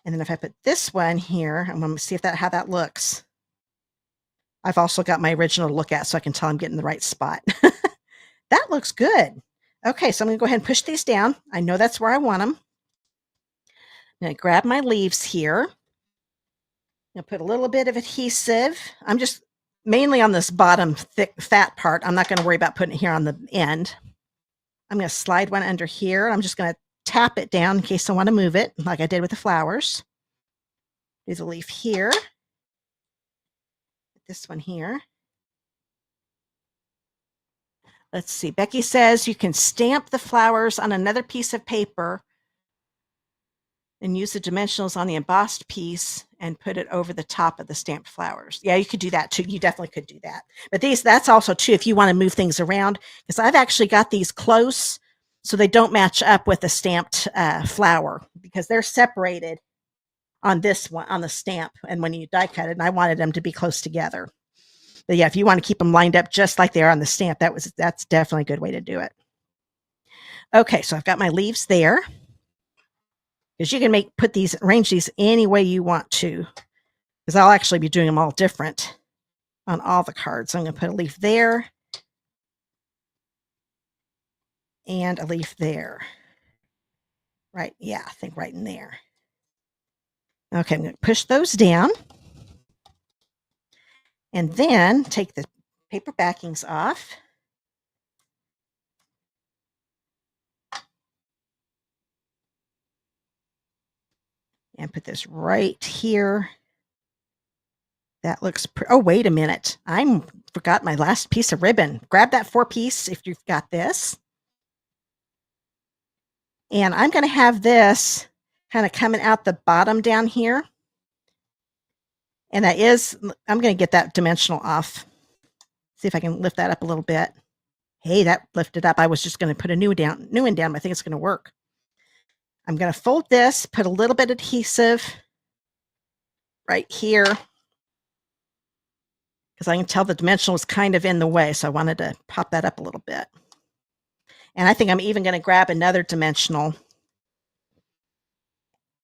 A: And then if I put this one here, I'm going to see how that looks. I've also got my original to look at so I can tell I'm getting the right spot. That looks good. Okay, so I'm going to go ahead and push these down. I know that's where I want them. I'm going to grab my leaves here. I'm going to put a little bit of adhesive. I'm just mainly on this bottom thick fat part. I'm not going to worry about putting it here on the end. I'm going to slide one under here. I'm just going to tap it down in case I want to move it, like I did with the flowers. Do the leaf here. This one here. Let's see. Becky says you can stamp the flowers on another piece of paper and use the dimensionals on the embossed piece and put it over the top of the stamped flowers. Yeah, you could do that too. You definitely could do that. But that's also too if you want to move things around, because I've actually got these close so they don't match up with the stamped flower because they're separated on this one, on the stamp, and when you die cut it, and I wanted them to be close together. But yeah, if you want to keep them lined up just like they are on the stamp, that's definitely a good way to do it. Okay, so I've got my leaves there. Because you can arrange these any way you want to. Because I'll actually be doing them all different on all the cards. So I'm going to put a leaf there. And a leaf there. Right, yeah, I think right in there. Okay, I'm going to push those down. And then take the paper backings off. And put this right here. That looks oh, wait a minute. I forgot my last piece of ribbon. Grab that 4-piece if you've got this. And I'm going to have this kind of coming out the bottom down here. And I'm going to get that dimensional off. See if I can lift that up a little bit. Hey, that lifted up. I was just going to put a new one down, but I think it's going to work. I'm going to fold this, put a little bit of adhesive right here because I can tell the dimensional is kind of in the way. So I wanted to pop that up a little bit. And I think I'm even going to grab another dimensional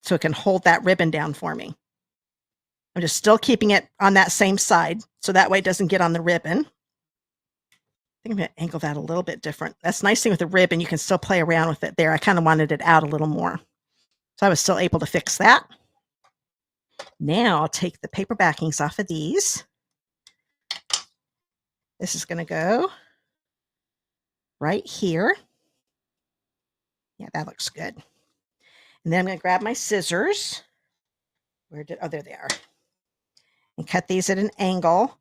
A: so it can hold that ribbon down for me. I'm just still keeping it on that same side so that way it doesn't get on the ribbon. I think I'm going to angle that a little bit different. That's the nice thing with the ribbon. You can still play around with it there. I kind of wanted it out a little more. So I was still able to fix that. Now I'll take the paper backings off of these. This is going to go right here. Yeah, that looks good. And then I'm going to grab my scissors. Oh, there they are. and cut these at an angle.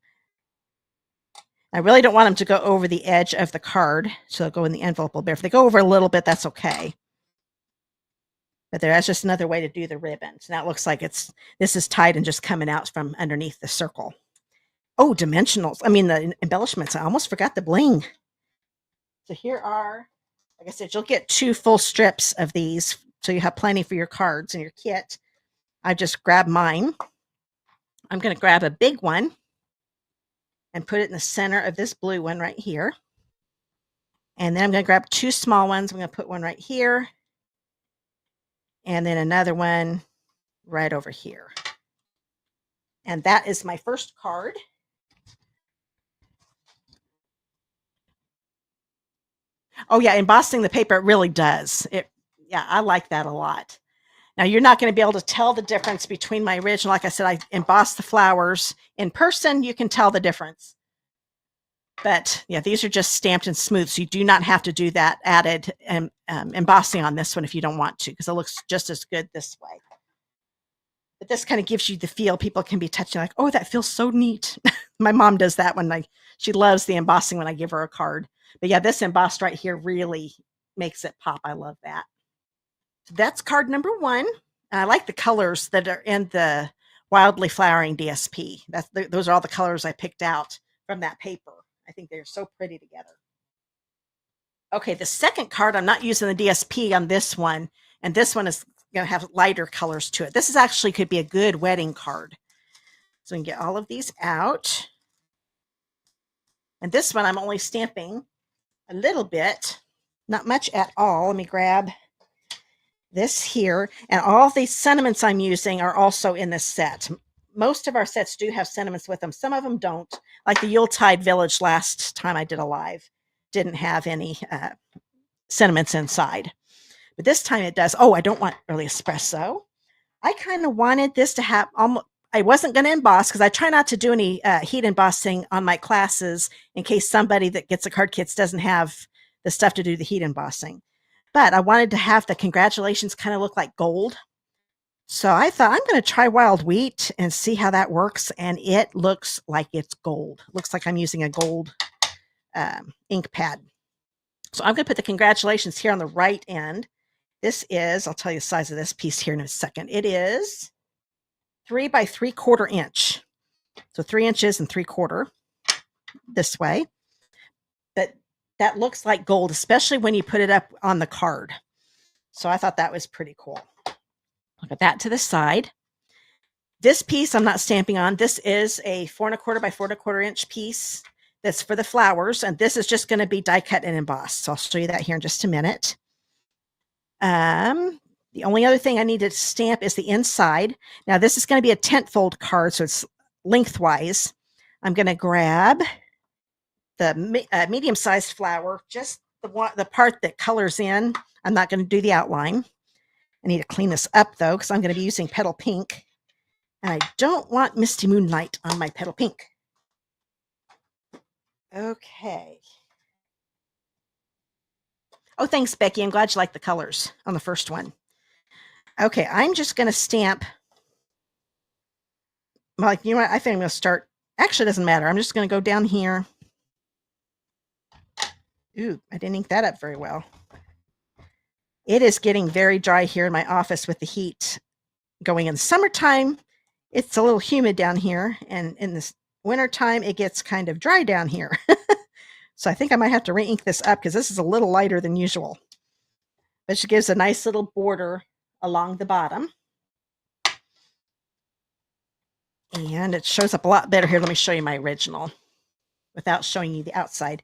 A: I really don't want them to go over the edge of the card, so they'll go in the envelope a little bit. If they go over a little bit, that's okay. But that's just another way to do the ribbons. Now it looks like this is tied and just coming out from underneath the circle. Oh, dimensionals. I mean, the embellishments. I almost forgot the bling. So here are, like I said, you'll get 2 full strips of these, so you have plenty for your cards and your kit. I just grabbed mine. I'm going to grab a big one and put it in the center of this blue one right here. And then I'm going to grab 2 small ones. I'm going to put one right here. And then another one right over here. And that is my first card. Oh yeah, embossing the paper, it really does. Yeah, I like that a lot. Now you're not going to be able to tell the difference between my original. Like I said, I embossed the flowers. In person, you can tell the difference. But yeah, these are just stamped and smooth, so you do not have to do that added embossing on this one if you don't want to, because it looks just as good this way. But this kind of gives you the feel. People can be touching like, oh, that feels so neat. My mom does that when she loves the embossing when I give her a card. But yeah, this embossed right here really makes it pop. I love that. So that's card number 1. And I like the colors that are in the Wildly Flowering DSP. Those are all the colors I picked out from that paper. I think they're so pretty together. Okay, the second card, I'm not using the DSP on this one. And this one is going to have lighter colors to it. This is actually could be a good wedding card. So we can get all of these out. And this one I'm only stamping a little bit, not much at all. Let me grab this here. And all these sentiments I'm using are also in this set. Most of our sets do have sentiments with them. Some of them don't. Like the Yuletide Village last time I did a live didn't have any sentiments inside. But this time it does. Oh, I don't want early espresso. I kind of wanted this to have almost, I wasn't going to emboss because I try not to do any heat embossing on my classes in case somebody that gets the card kits doesn't have the stuff to do the heat embossing. But I wanted to have the congratulations kind of look like gold. So I thought I'm going to try wild wheat and see how that works. And it looks like it's gold. Looks like I'm using a gold ink pad. So I'm going to put the congratulations here on the right end. This is, I'll tell you the size of this piece here in a second. It is 3 by 3/4 inch. So 3 inches and 3/4 this way. But that looks like gold, especially when you put it up on the card. So I thought that was pretty cool. I'll put that to the side. This piece I'm not stamping on. This is a 4 1/4 by 4 1/4 inch piece that's for the flowers. And this is just going to be die cut and embossed. So I'll show you that here in just a minute. The only other thing I need to stamp is the inside. Now this is going to be a tent fold card, so it's lengthwise. I'm going to grab the medium-sized flower, just the part that colors in. I'm not going to do the outline. I need to clean this up though, because I'm going to be using Petal Pink. And I don't want Misty Moonlight on my Petal Pink. Okay. Oh, thanks, Becky. I'm glad you like the colors on the first one. Okay, I'm just going to stamp. Like, you know what? I think I'm going to start. Actually, it doesn't matter. I'm just going to go down here. Ooh, I didn't ink that up very well. It is getting very dry here in my office with the heat going in the summertime. It's a little humid down here. And in the wintertime, it gets kind of dry down here. So I think I might have to re-ink this up because this is a little lighter than usual. But she gives a nice little border along the bottom. And it shows up a lot better here. Let me show you my original without showing you the outside.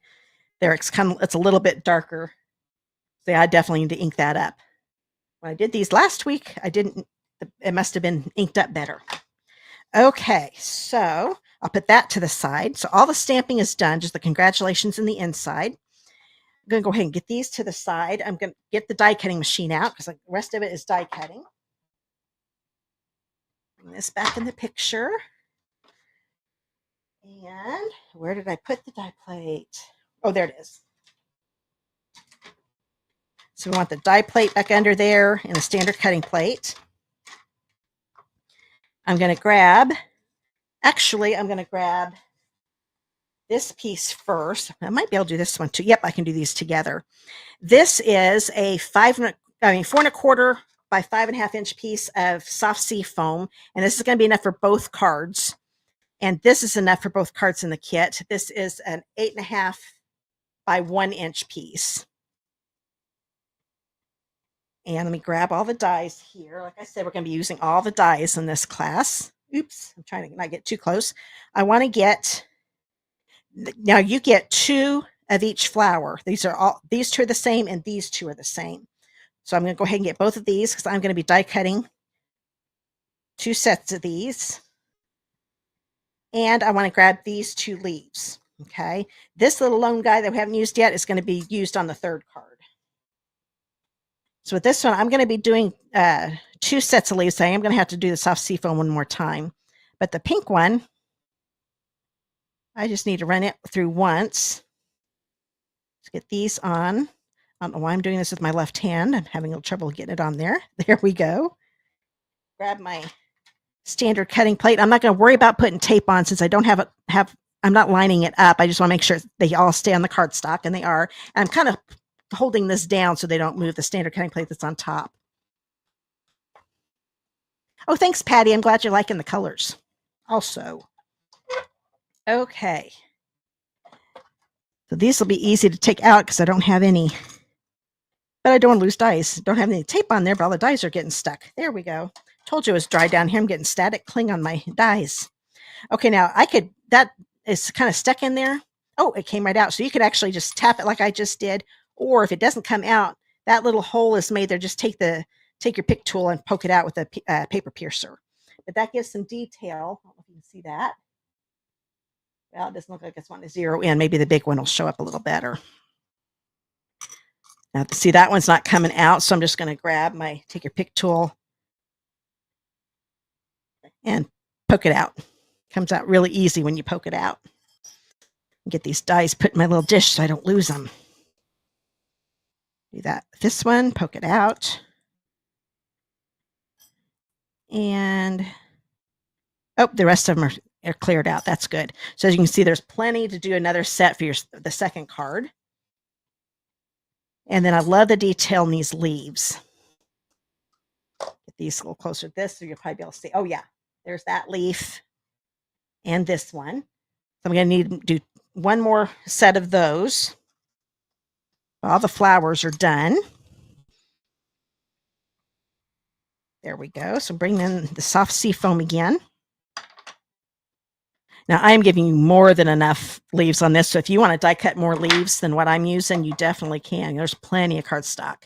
A: There, it's a little bit darker. So yeah, I definitely need to ink that up. When I did these last week, it must have been inked up better. Okay, so I'll put that to the side. So all the stamping is done, just the congratulations in the inside. I'm going to go ahead and get these to the side. I'm going to get the die cutting machine out because the rest of it is die cutting. Bring this back in the picture. And where did I put the die plate? Oh, there it is. So we want the die plate back under there and the standard cutting plate. I'm going to grab Actually, I'm going to grab this piece first. I might be able to do this one too. Yep, I can do these together. This is a 4.25 by 5.5 inch piece of soft sea foam, and this is going to be enough for both cards. And this is enough for both cards in the kit. This is an 8.5 by 1 inch piece. And let me grab all the dies here. Like I said, we're going to be using all the dies in this class. Oops, I'm trying to not get too close. I want to get, now you get 2 of each flower. These two are the same, and these 2 are the same. So I'm going to go ahead and get both of these because I'm going to be die cutting 2 sets of these. And I want to grab these 2 leaves. Okay. This little lone guy that we haven't used yet is going to be used on the 3rd card. So with this one, I'm going to be doing 2 sets of leaves. I am going to have to do the soft sea foam one more time. But the pink one, I just need to run it through once. Let's get these on. I don't know why I'm doing this with my left hand. I'm having a little trouble getting it on there. There we go. Grab my standard cutting plate. I'm not going to worry about putting tape on since I don't I'm not lining it up. I just want to make sure they all stay on the cardstock, and they are. And I'm kind of holding this down so they don't move the standard cutting plate that's on top. Oh, thanks, Patty. I'm glad you're liking the colors also. Okay. So these will be easy to take out because I don't have any, but I don't want to lose dies. Don't have any tape on there, but all the dies are getting stuck. There we go. Told you it was dry down here. I'm getting static cling on my dies. Okay, now that is kind of stuck in there. Oh, it came right out. So you could actually just tap it like I just did. Or if it doesn't come out, that little hole is made there. Just take your pick tool and poke it out with a paper piercer. But that gives some detail. I don't know if you can see that. Well, it doesn't look like it's wanting to zero in. Maybe the big one will show up a little better. Now, see, that one's not coming out, so I'm just going to take your pick tool and poke it out. Comes out really easy when you poke it out. Get these dies put in my little dish so I don't lose them. Do that with this one, poke it out. And, oh, the rest of them are cleared out. That's good. So as you can see, there's plenty to do another set for the 2nd card. And then I love the detail in these leaves. Get these a little closer to this so you'll probably be able to see. Oh, yeah, there's that leaf and this one. So I'm going to need to do one more set of those. All the flowers are done. There we go. So bring in the soft sea foam again. Now I'm giving you more than enough leaves on this. So if you want to die cut more leaves than what I'm using, you definitely can. There's plenty of cardstock.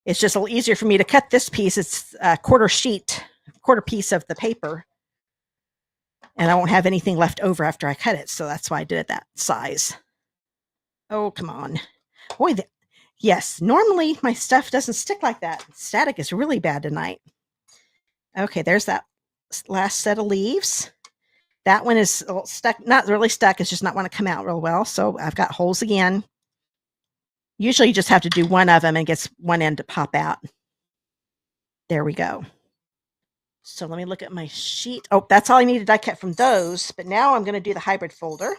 A: It's just a little easier for me to cut this piece. It's a quarter piece of the paper. And I won't have anything left over after I cut it. So that's why I did it that size. Oh, come on. Boy, yes, normally my stuff doesn't stick like that. Static is really bad tonight. Okay, there's that last set of leaves. That one is a little stuck, not really stuck. It's just not want to come out real well. So I've got holes again. Usually you just have to do one of them and gets one end to pop out. There we go. So let me look at my sheet. Oh, that's all I need to die cut from those. But now I'm going to do the hybrid folder.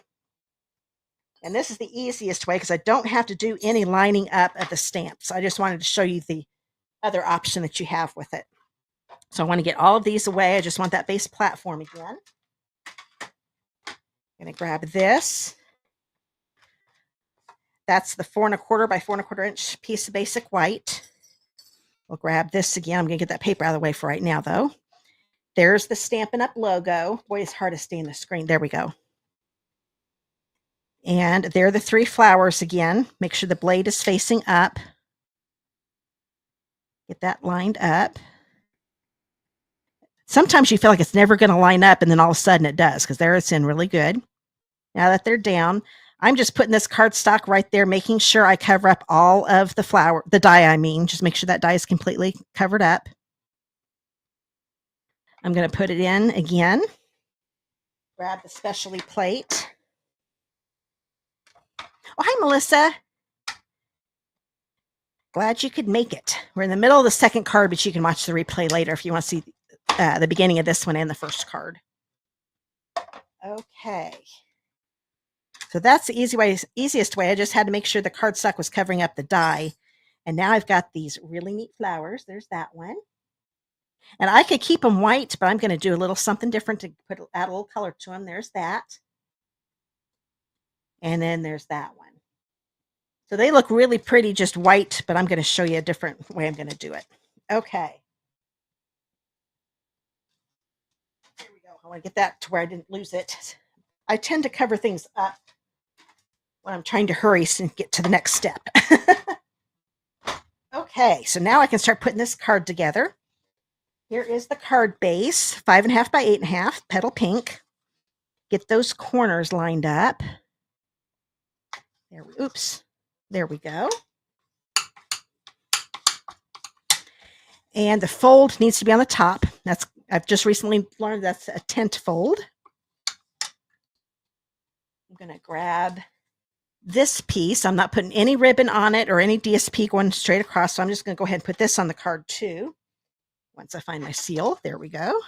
A: And this is the easiest way because I don't have to do any lining up of the stamps. I just wanted to show you the other option that you have with it. So I want to get all of these away. I just want that base platform again. I'm going to grab this. That's the 4.25 by 4.25 inch piece of basic white. We'll grab this again. I'm going to get that paper out of the way for right now, though. There's the Stampin' Up logo. Boy, it's hard to stay in the screen. There we go. And there are the 3 flowers again. Make sure the blade is facing up. Get that lined up. Sometimes you feel like it's never going to line up, and then all of a sudden it does, because there it's in really good. Now that they're down, I'm just putting this cardstock right there, making sure I cover up all of the die, I mean. Just make sure that die is completely covered up. I'm going to put it in again. Grab the specialty plate. Oh, hi, Melissa. Glad you could make it. We're in the middle of the 2nd card, but you can watch the replay later if you want to see the beginning of this one and the first card. Okay. So that's the easiest way. I just had to make sure the cardstock was covering up the die. And now I've got these really neat flowers. There's that one. And I could keep them white, but I'm going to do a little something different to add a little color to them. There's that. And then there's that one. So they look really pretty, just white, but I'm going to show you a different way I'm going to do it. Okay. Here we go. I want to get that to where I didn't lose it. I tend to cover things up when I'm trying to hurry and get to the next step. Okay, so now I can start putting this card together. Here is the card base, 5.5 by 8.5, petal pink. Get those corners lined up. There we go. And the fold needs to be on the top. I've just recently learned that's a tent fold. I'm going to grab this piece. I'm not putting any ribbon on it or any DSP going straight across, so I'm just going to go ahead and put this on the card too. Once I find my seal, there we go.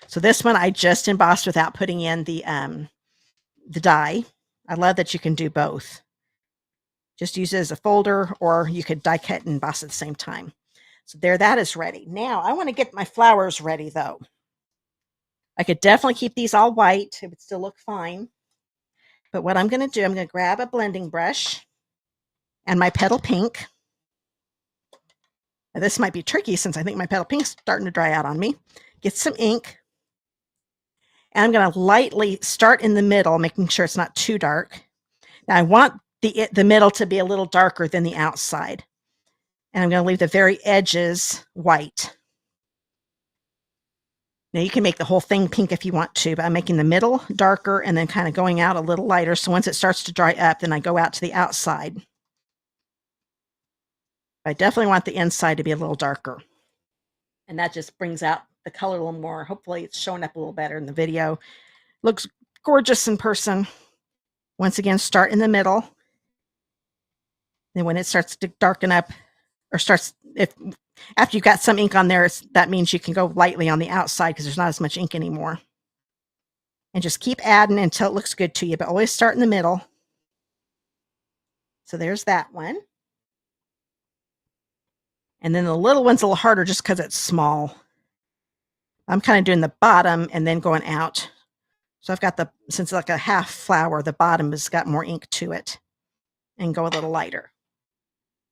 A: So this one I just embossed without putting in the die. I love that you can do both. Just use it as a folder, or you could die cut and emboss at the same time. So there, that is ready. Now I want to get my flowers ready though. I could definitely keep these all white. It would still look fine. But what I'm going to do, I'm going to grab a blending brush and my petal pink. Now this might be tricky since I think my petal pink's starting to dry out on me. Get some ink. And I'm going to lightly start in the middle, making sure it's not too dark. Now I want the middle to be a little darker than the outside. And I'm going to leave the very edges white. Now you can make the whole thing pink if you want to, but I'm making the middle darker and then kind of going out a little lighter. So once it starts to dry up, then I go out to the outside. I definitely want the inside to be a little darker. And that just brings out the color a little more. Hopefully it's showing up a little better in the video. Looks gorgeous in person. Once again, start in the middle. Then when it starts to darken up, or after you've got some ink on there, that means you can go lightly on the outside because there's not as much ink anymore. And just keep adding until it looks good to you, but always start in the middle. So there's that one. And then the little one's a little harder just because it's small. I'm kind of doing the bottom and then going out. So I've got since it's like a half flower, the bottom has got more ink to it, and go a little lighter.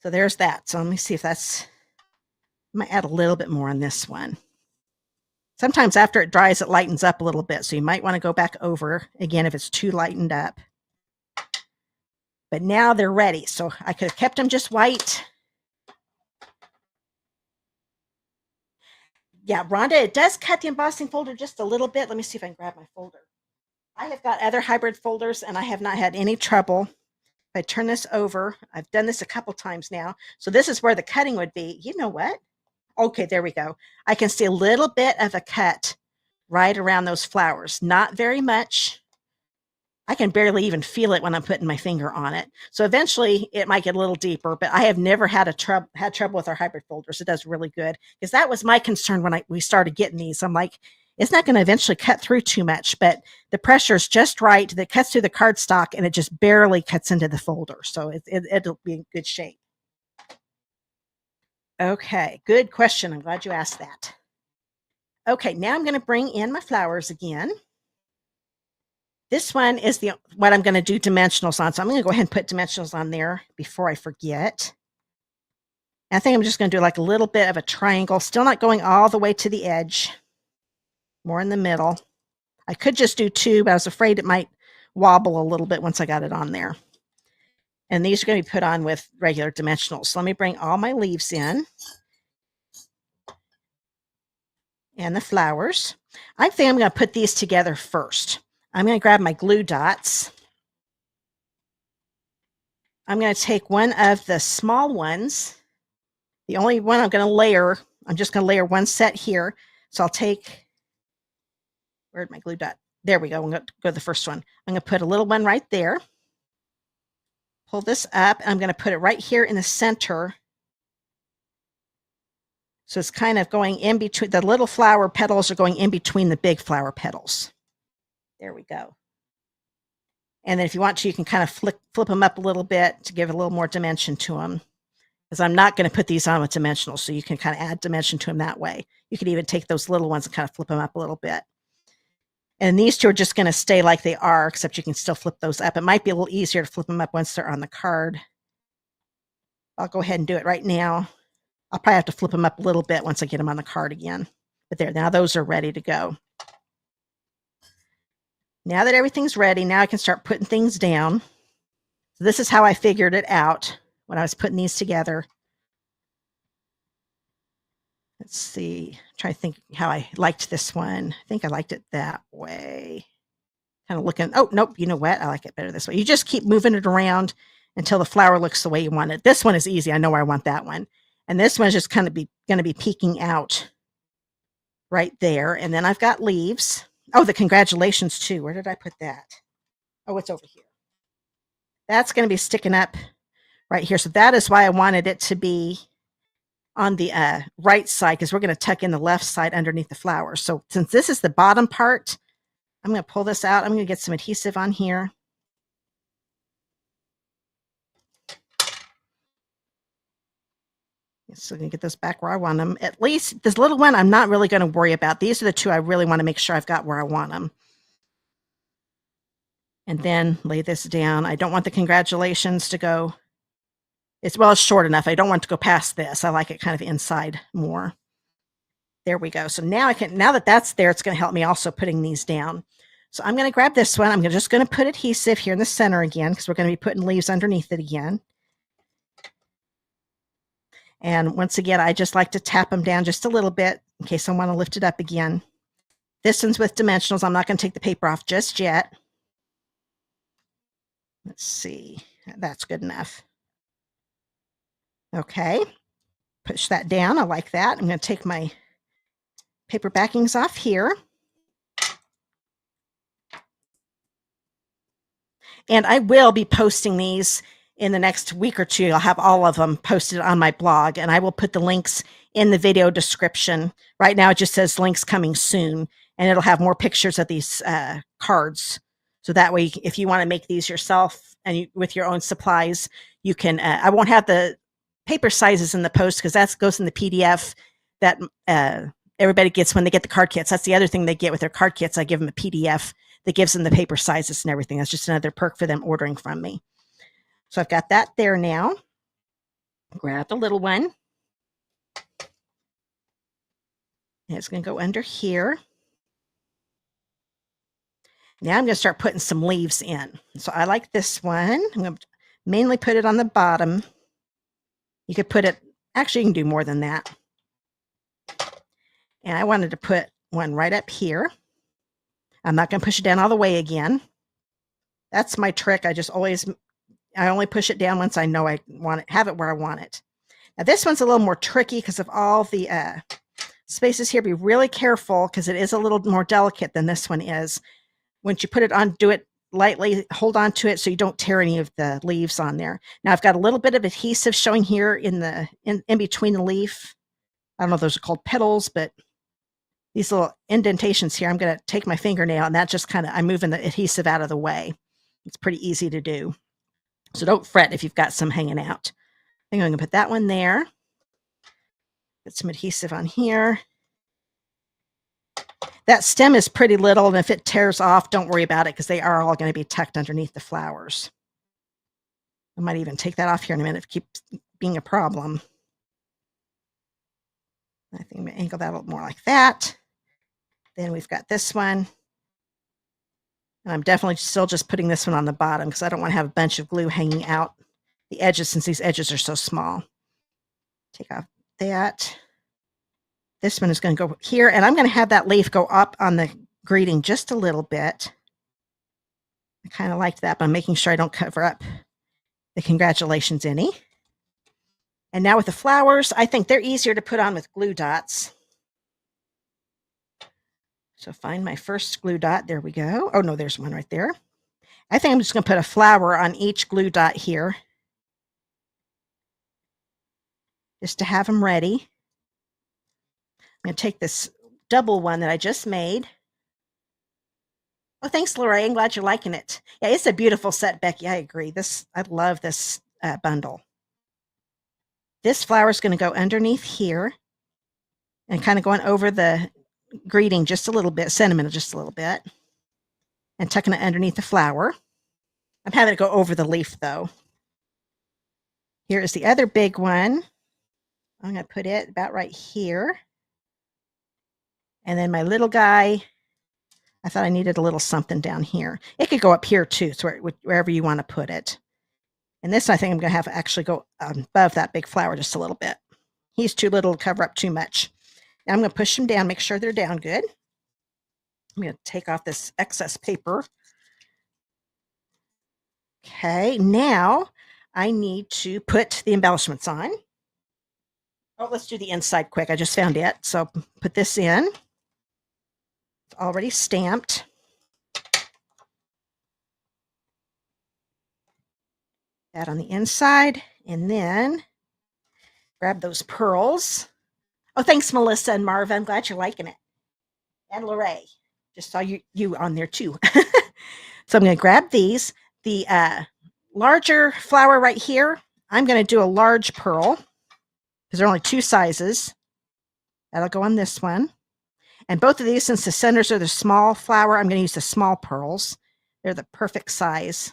A: So there's that. So let me see if I might add a little bit more on this one. Sometimes after it dries, it lightens up a little bit. So you might want to go back over again if it's too lightened up. But now they're ready. So I could have kept them just white. Yeah, Rhonda, it does cut the embossing folder just a little bit. Let me see if I can grab my folder. I have got other hybrid folders and I have not had any trouble. If I turn this over, I've done this a couple times now. So this is where the cutting would be. You know what? Okay, there we go. I can see a little bit of a cut right around those flowers. Not very much. I can barely even feel it when I'm putting my finger on it. So eventually it might get a little deeper, but I have never had trouble with our hybrid folders. It does really good, because that was my concern when we started getting these. I'm like, it's not going to eventually cut through too much, but the pressure is just right that cuts through the cardstock and it just barely cuts into the folder. So it'll be in good shape. Okay, good question. I'm glad you asked that. Okay, now I'm going to bring in my flowers again. This one is what I'm going to do dimensionals on. So I'm going to go ahead and put dimensionals on there before I forget. And I think I'm just going to do like a little bit of a triangle, still not going all the way to the edge, more in the middle. I could just do 2, but I was afraid it might wobble a little bit once I got it on there. And these are going to be put on with regular dimensionals. So let me bring all my leaves in. And the flowers. I think I'm going to put these together first. I'm going to grab my glue dots. I'm going to take one of the small ones. The only one I'm going to layer, I'm just going to layer one set here. So I'll take, where'd my glue dot? There we go. I'm going to go to the first one. I'm going to put a little one right there. pull this up, and I'm going to put it right here in the center. So it's kind of going in between, the little flower petals are going in between the big flower petals. There we go. And then if you want to, you can kind of flip them up a little bit to give a little more dimension to them. Because I'm not going to put these on with dimensional, so you can kind of add dimension to them that way. You could even take those little ones and kind of flip them up a little bit. And these two are just going to stay like they are, except you can still flip those up. It might be a little easier to flip them up once they're on the card. I'll go ahead and do it right now. I'll probably have to flip them up a little bit once I get them on the card again. But there, now those are ready to go. Now that everything's ready, now I can start putting things down. So this is how I figured it out when I was putting these together. Let's see, try to think how I liked this one. I think I liked it that way. Kind of looking, oh, nope, you know what? I like it better this way. You just keep moving it around until the flower looks the way you want it. This one is easy. I know where I want that one. And this one's just kind of going to be peeking out right there. And then I've got leaves. Oh, the congratulations too. Where did I put that? Oh, it's over here. That's going to be sticking up right here. So that is why I wanted it to be on the right side, because we're going to tuck in the left side underneath the flowers. So since this is the bottom part, I'm going to pull this out. I'm going to get some adhesive on here. So I'm going to get those back where I want them. At least this little one, I'm not really going to worry about. These are the two I really want to make sure I've got where I want them. And then lay this down. I don't want the congratulations to go. It's short enough. I don't want it to go past this. I like it kind of inside more. There we go. So now now that that's there, it's going to help me also putting these down. So I'm going to grab this one. I'm just going to put adhesive here in the center again, because we're going to be putting leaves underneath it again. And once again, I just like to tap them down just a little bit in case I want to lift it up again. This one's with dimensionals. I'm not going to take the paper off just yet. Let's see. That's good enough. Okay. Push that down. I like that. I'm going to take my paper backings off here. And I will be posting these in the next week or two. I'll have all of them posted on my blog, and I will put the links in the video description. Right now it just says links coming soon, and it'll have more pictures of these cards. So that way, if you want to make these yourself and with your own supplies, you can. I won't have the paper sizes in the post, because that goes in the PDF that everybody gets when they get the card kits. That's the other thing they get with their card kits. I give them a PDF that gives them the paper sizes and everything. That's just another perk for them ordering from me. So I've got that there now. Grab the little one. And it's going to go under here. Now I'm going to start putting some leaves in. So I like this one. I'm going to mainly put it on the bottom. You could put it, actually you can do more than that. And I wanted to put one right up here. I'm not going to push it down all the way again. That's my trick. I only push it down once I know I want it, have it where I want it. Now this one's a little more tricky because of all the spaces here. Be really careful, because it is a little more delicate than this one is. Once you put it on, do it lightly, hold on to it so you don't tear any of the leaves on there. Now I've got a little bit of adhesive showing here in between the leaf. I don't know if those are called petals, but these little indentations here, I'm going to take my fingernail, and that just kind of, I'm moving the adhesive out of the way. It's pretty easy to do. So don't fret if you've got some hanging out. I think I'm going to put that one there. Put some adhesive on here. That stem is pretty little, and if it tears off, don't worry about it, because they are all going to be tucked underneath the flowers. I might even take that off here in a minute if it keeps being a problem. I think I'm going to angle that a little more like that. Then we've got this one. And I'm definitely still just putting this one on the bottom, because I don't want to have a bunch of glue hanging out the edges, since these edges are so small. Take off that. This one is going to go here, and I'm going to have that leaf go up on the greeting just a little bit. I kind of liked that, but I'm making sure I don't cover up the congratulations any. And now with the flowers, I think they're easier to put on with glue dots. So find my first glue dot. There we go. Oh, no, there's one right there. I think I'm just going to put a flower on each glue dot here, just to have them ready. I'm going to take this double one that I just made. Oh, thanks, Lorraine. I'm glad you're liking it. Yeah, it's a beautiful set, Becky. I agree. I love this bundle. This flower is going to go underneath here and kind of going over the greeting just a little bit, sentimental just a little bit, and tucking it underneath the flower. I'm having it go over the leaf, though. Here is the other big one. I'm going to put it about right here. And then my little guy, I thought I needed a little something down here. It could go up here too, so wherever you want to put it. And this, I think I'm going to have actually go above that big flower just a little bit. He's too little to cover up too much. Now I'm going to push them down, make sure they're down good. I'm going to take off this excess paper. Okay, now I need to put the embellishments on. Oh, let's do the inside quick. I just found it. So put this in. It's already stamped. That on the inside, and then grab those pearls. Oh, thanks, Melissa and Marva. I'm glad you're liking it. And Lorraine. Just saw you on there too. So I'm going to grab these. The larger flower right here, I'm going to do a large pearl because there are only two sizes. That'll go on this one. And both of these, since the centers are the small flower, I'm going to use the small pearls. They're the perfect size.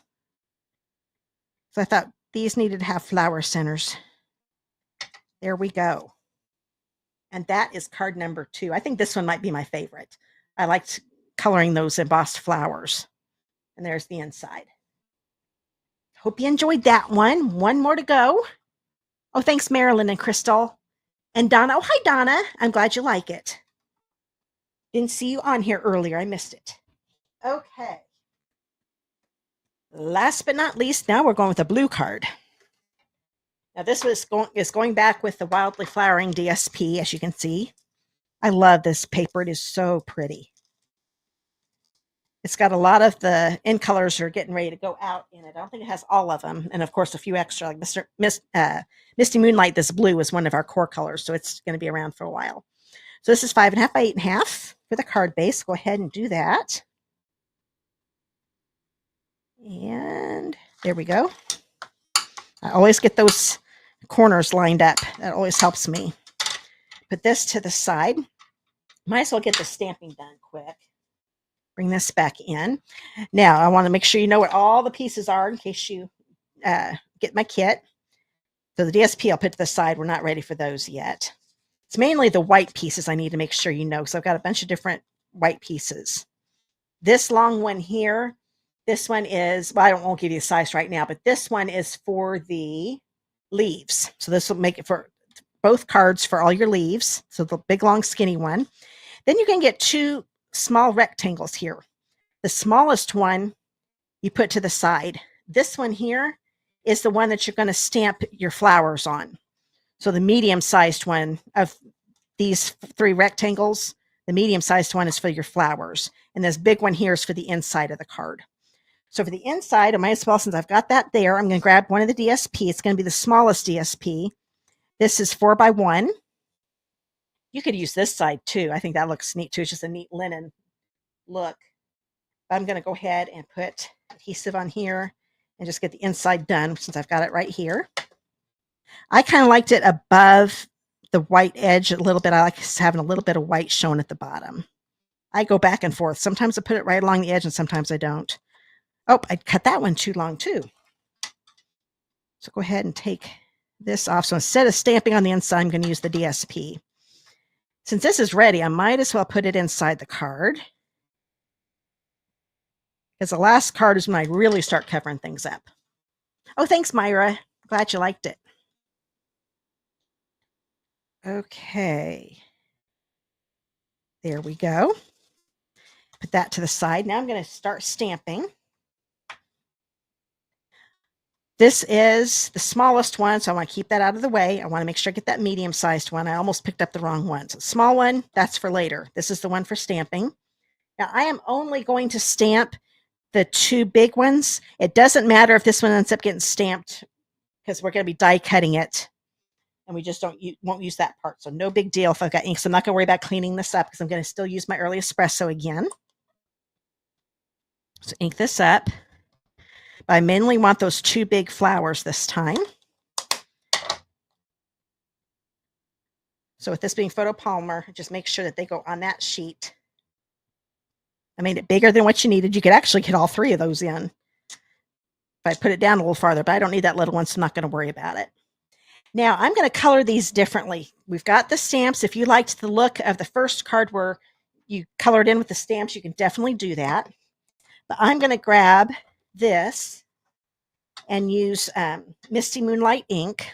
A: So I thought these needed to have flower centers. There we go. And that is card number 2. I think this one might be my favorite. I liked coloring those embossed flowers. And there's the inside. Hope you enjoyed that one. One more to go. Oh, thanks, Marilyn and Crystal. And Donna. Oh, hi, Donna. I'm glad you like it. Didn't see you on here earlier. I missed it. Okay. Last but not least, now we're going with a blue card. Now this is going back with the Wildly Flowering DSP, as you can see. I love this paper. It is so pretty. It's got a lot of the end colors are getting ready to go out in it. I don't think it has all of them. And of course, a few extra, like Misty Moonlight, this blue is one of our core colors, so it's going to be around for a while. So this is 5.5 by 8.5 for the card base. Go ahead and do that. And there we go. I always get those corners lined up. That always helps me. Put this to the side. Might as well get the stamping done quick. Bring this back in. Now, I want to make sure you know what all the pieces are in case you get my kit. So the DSP I'll put to the side. We're not ready for those yet. It's mainly the white pieces I need to make sure you know. So I've got a bunch of different white pieces. This long one here, this one is, well, I won't give you the size right now, but this one is for the leaves. So this will make it for both cards for all your leaves. So the big, long, skinny one. Then you can get 2 small rectangles here. The smallest one you put to the side. This one here is the one that you're going to stamp your flowers on. So the medium-sized one of these 3 rectangles, the medium-sized one is for your flowers. And this big one here is for the inside of the card. So for the inside, I might as well, since I've got that there, I'm going to grab one of the DSP. It's going to be the smallest DSP. This is 4 by 1. You could use this side too. I think that looks neat too. It's just a neat linen look. I'm going to go ahead and put adhesive on here and just get the inside done since I've got it right here. I kind of liked it above the white edge a little bit. I like having a little bit of white shown at the bottom. I go back and forth. Sometimes I put it right along the edge and sometimes I don't. Oh, I cut that one too long too. So go ahead and take this off. So instead of stamping on the inside, I'm going to use the DSP. Since this is ready, I might as well put it inside the card. Because the last card is when I really start covering things up. Oh, thanks, Myra. Glad you liked it. Okay. There we go. Put that to the side. Now I'm going to start stamping. This is the smallest one, so I want to keep that out of the way. I want to make sure I get that medium-sized one. I almost picked up the wrong one. So small one, that's for later. This is the one for stamping. Now I am only going to stamp the two big ones. It doesn't matter if this one ends up getting stamped because we're going to be die cutting it. And we just won't use that part. So no big deal if I've got ink. So I'm not going to worry about cleaning this up because I'm going to still use my early espresso again. So ink this up. But I mainly want those two big flowers this time. So with this being photopolymer, just make sure that they go on that sheet. I made it bigger than what you needed. You could actually get all three of those in if I put it down a little farther, but I don't need that little one, so I'm not going to worry about it. Now I'm going to color these differently. We've got the stamps. If you liked the look of the first card where you colored in with the stamps, you can definitely do that. But I'm going to grab this and use Misty Moonlight ink.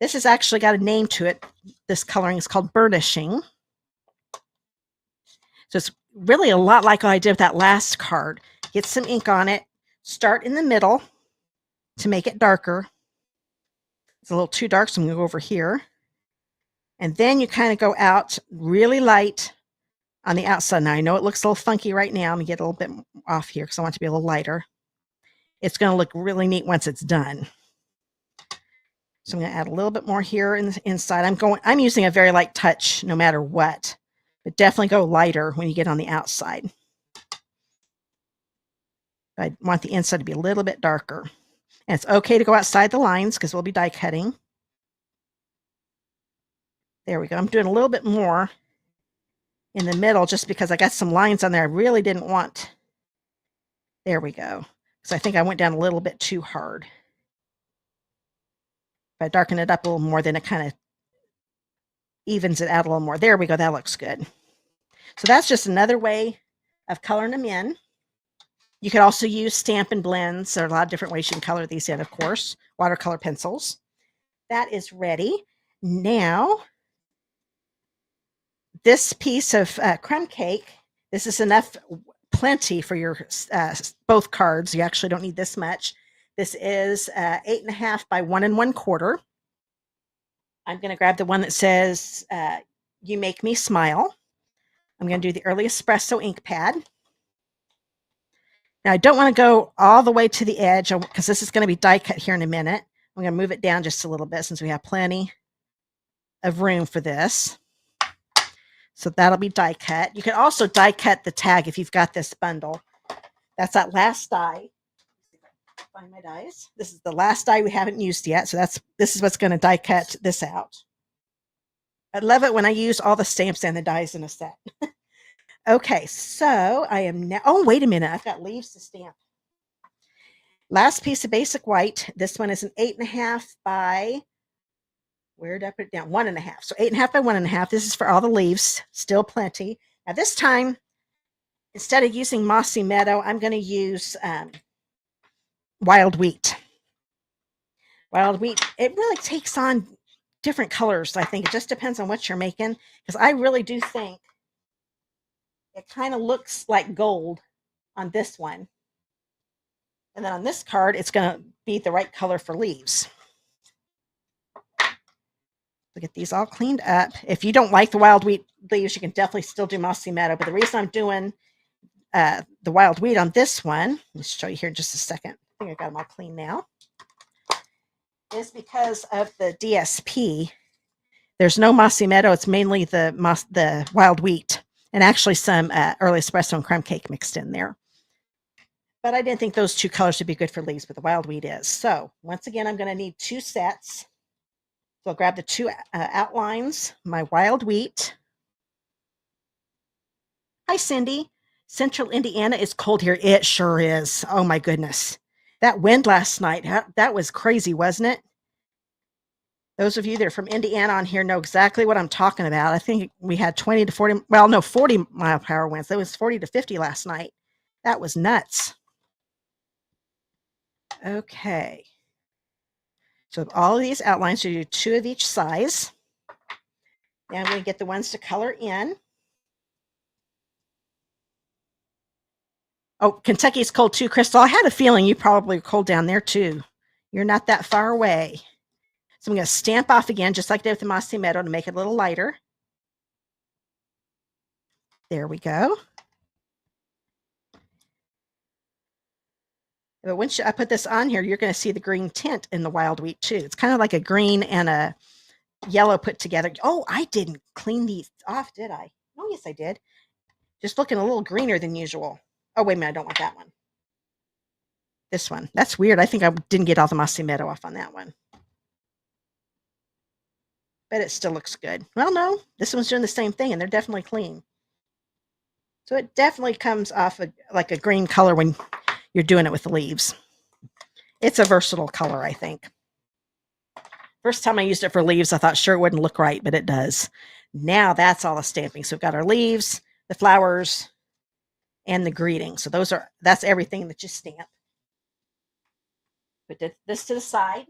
A: This has actually got a name to it. This coloring is called burnishing. So it's really a lot like what I did with that last card. Get some ink on it. Start in the middle to make it darker. It's a little too dark, so I'm going to go over here. And then you kind of go out really light on the outside. Now, I know it looks a little funky right now. I'm going to get a little bit off here because I want it to be a little lighter. It's going to look really neat once it's done. So I'm going to add a little bit more here in the inside. I'm using a very light touch no matter what, but definitely go lighter when you get on the outside. I want the inside to be a little bit darker. And it's okay to go outside the lines because we'll be die cutting. There we go. I'm doing a little bit more in the middle just because I got some lines on there I really didn't want. There we go. So I think I went down a little bit too hard. If I darken it up a little more, then it kind of evens it out a little more. There we go. That looks good. So that's just another way of coloring them in. You could also use Stampin' Blends. There are a lot of different ways you can color these in, of course. Watercolor pencils. That is ready. Now, this piece of crumb cake, this is plenty for your both cards. You actually don't need this much. This is 8.5 by 1 1/4. I'm going to grab the one that says, You Make Me Smile. I'm going to do the Early Espresso ink pad. Now, I don't want to go all the way to the edge because this is going to be die cut here in a minute. I'm going to move it down just a little bit since we have plenty of room for this. So that'll be die cut. You can also die cut the tag if you've got this bundle. That's that last die. Find my dies. This is the last die we haven't used yet. So this is what's going to die cut this out. I love it when I use all the stamps and the dies in a set. Okay, so I am now, oh, wait a minute. I've got leaves to stamp. Last piece of basic white. This one is an 8.5 by, where did I put it down? 1.5. So 8.5 by 1.5. This is for all the leaves. Still plenty. Now this time, instead of using Mossy Meadow, I'm going to use Wild Wheat. Wild Wheat, it really takes on different colors, I think. It just depends on what you're making, because I really do think it kind of looks like gold on this one. And then on this card, it's going to be the right color for leaves. So get these all cleaned up. If you don't like the Wild Wheat leaves, you can definitely still do Mossy Meadow. But the reason I'm doing the Wild Wheat on this one, let me show you here in just a second. I think I got them all clean now. Is because of the DSP. There's no Mossy Meadow. It's mainly the Wild Wheat. And actually some Early Espresso and crumb cake mixed in there. But I didn't think those two colors would be good for leaves, but the Wild Wheat is. So once again, I'm going to need 2 sets. So I'll grab the 2 outlines, my Wild Wheat. Hi, Cindy. Central Indiana is cold here. It sure is. Oh, my goodness. That wind last night, that was crazy, wasn't it? Those of you that are from Indiana on here know exactly what I'm talking about. I think we had 20 to 40, well, no, 40 mile per hour winds. It was 40 to 50 last night. That was nuts. Okay. So all of these outlines, you do 2 of each size. Now I'm going to get the ones to color in. Oh, Kentucky's cold too, Crystal. I had a feeling you probably were cold down there too. You're not that far away. So I'm going to stamp off again, just like I did with the Mossy Meadow, to make it a little lighter. There we go. But once I put this on here, you're going to see the green tint in the wild wheat too. It's kind of like a green and a yellow put together. Oh, I didn't clean these off, did I? Oh, yes, I did. Just looking a little greener than usual. Oh, wait a minute. I don't want that one. This one. That's weird. I think I didn't get all the mossy meadow off on that one. But it still looks good. Well, no, this one's doing the same thing, and they're definitely clean. So it definitely comes off like a green color when you're doing it with the leaves. It's a versatile color, I think. First time I used it for leaves, I thought sure it wouldn't look right, but it does. Now that's all the stamping. So we've got our leaves, the flowers, and the greeting. So that's everything that you stamp. Put this to the side.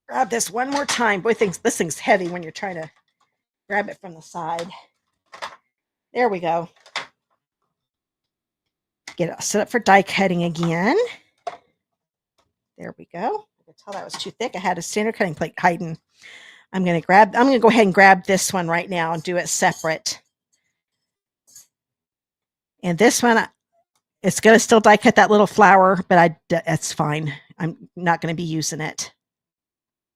A: Grab this one more time. Boy, this thing's heavy when you're trying to grab it from the side. There we go. Get it set up for die cutting again. There we go. I could tell that was too thick. I had a standard cutting plate hiding. I'm going to go ahead and grab this one right now and do it separate. And this one, it's going to still die cut that little flower, but that's fine. I'm not going to be using it.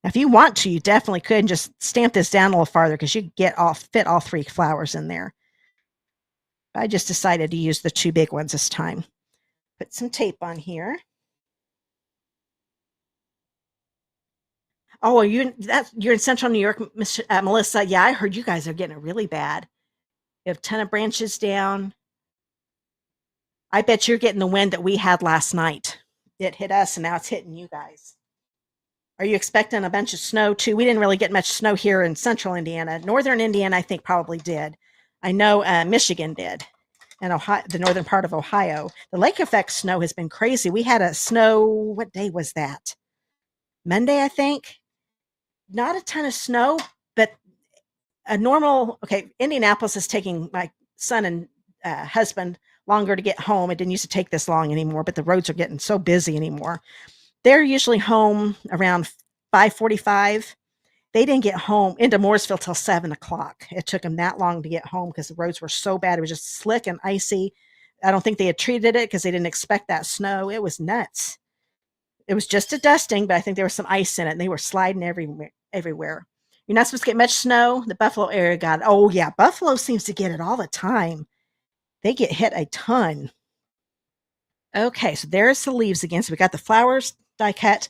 A: Now, if you want to, you definitely could just stamp this down a little farther because you fit all 3 flowers in there. I just decided to use the 2 big ones this time. Put some tape on here. Oh, you're in Central New York, Melissa. Yeah, I heard you guys are getting it really bad. You have a ton of branches down. I bet you're getting the wind that we had last night. It hit us, and now it's hitting you guys. Are you expecting a bunch of snow too? We didn't really get much snow here in Central Indiana. Northern Indiana, I think, probably did. I know Michigan did, and Ohio, the northern part of Ohio. The lake effect snow has been crazy. We had a snow. What day was that? Monday, I think. Not a ton of snow, but Indianapolis is taking my son and husband longer to get home. It didn't used to take this long anymore, but the roads are getting so busy anymore. They're usually home around 5:45. They didn't get home into Mooresville till 7 o'clock. It took them that long to get home because the roads were so bad. It was just slick and icy. I don't think they had treated it because they didn't expect that snow. It was nuts. It was just a dusting, but I think there was some ice in it, and they were sliding everywhere. You're not supposed to get much snow. The Buffalo area got it. Oh, yeah. Buffalo seems to get it all the time. They get hit a ton. Okay, so there's the leaves again. So we got the flowers die cut.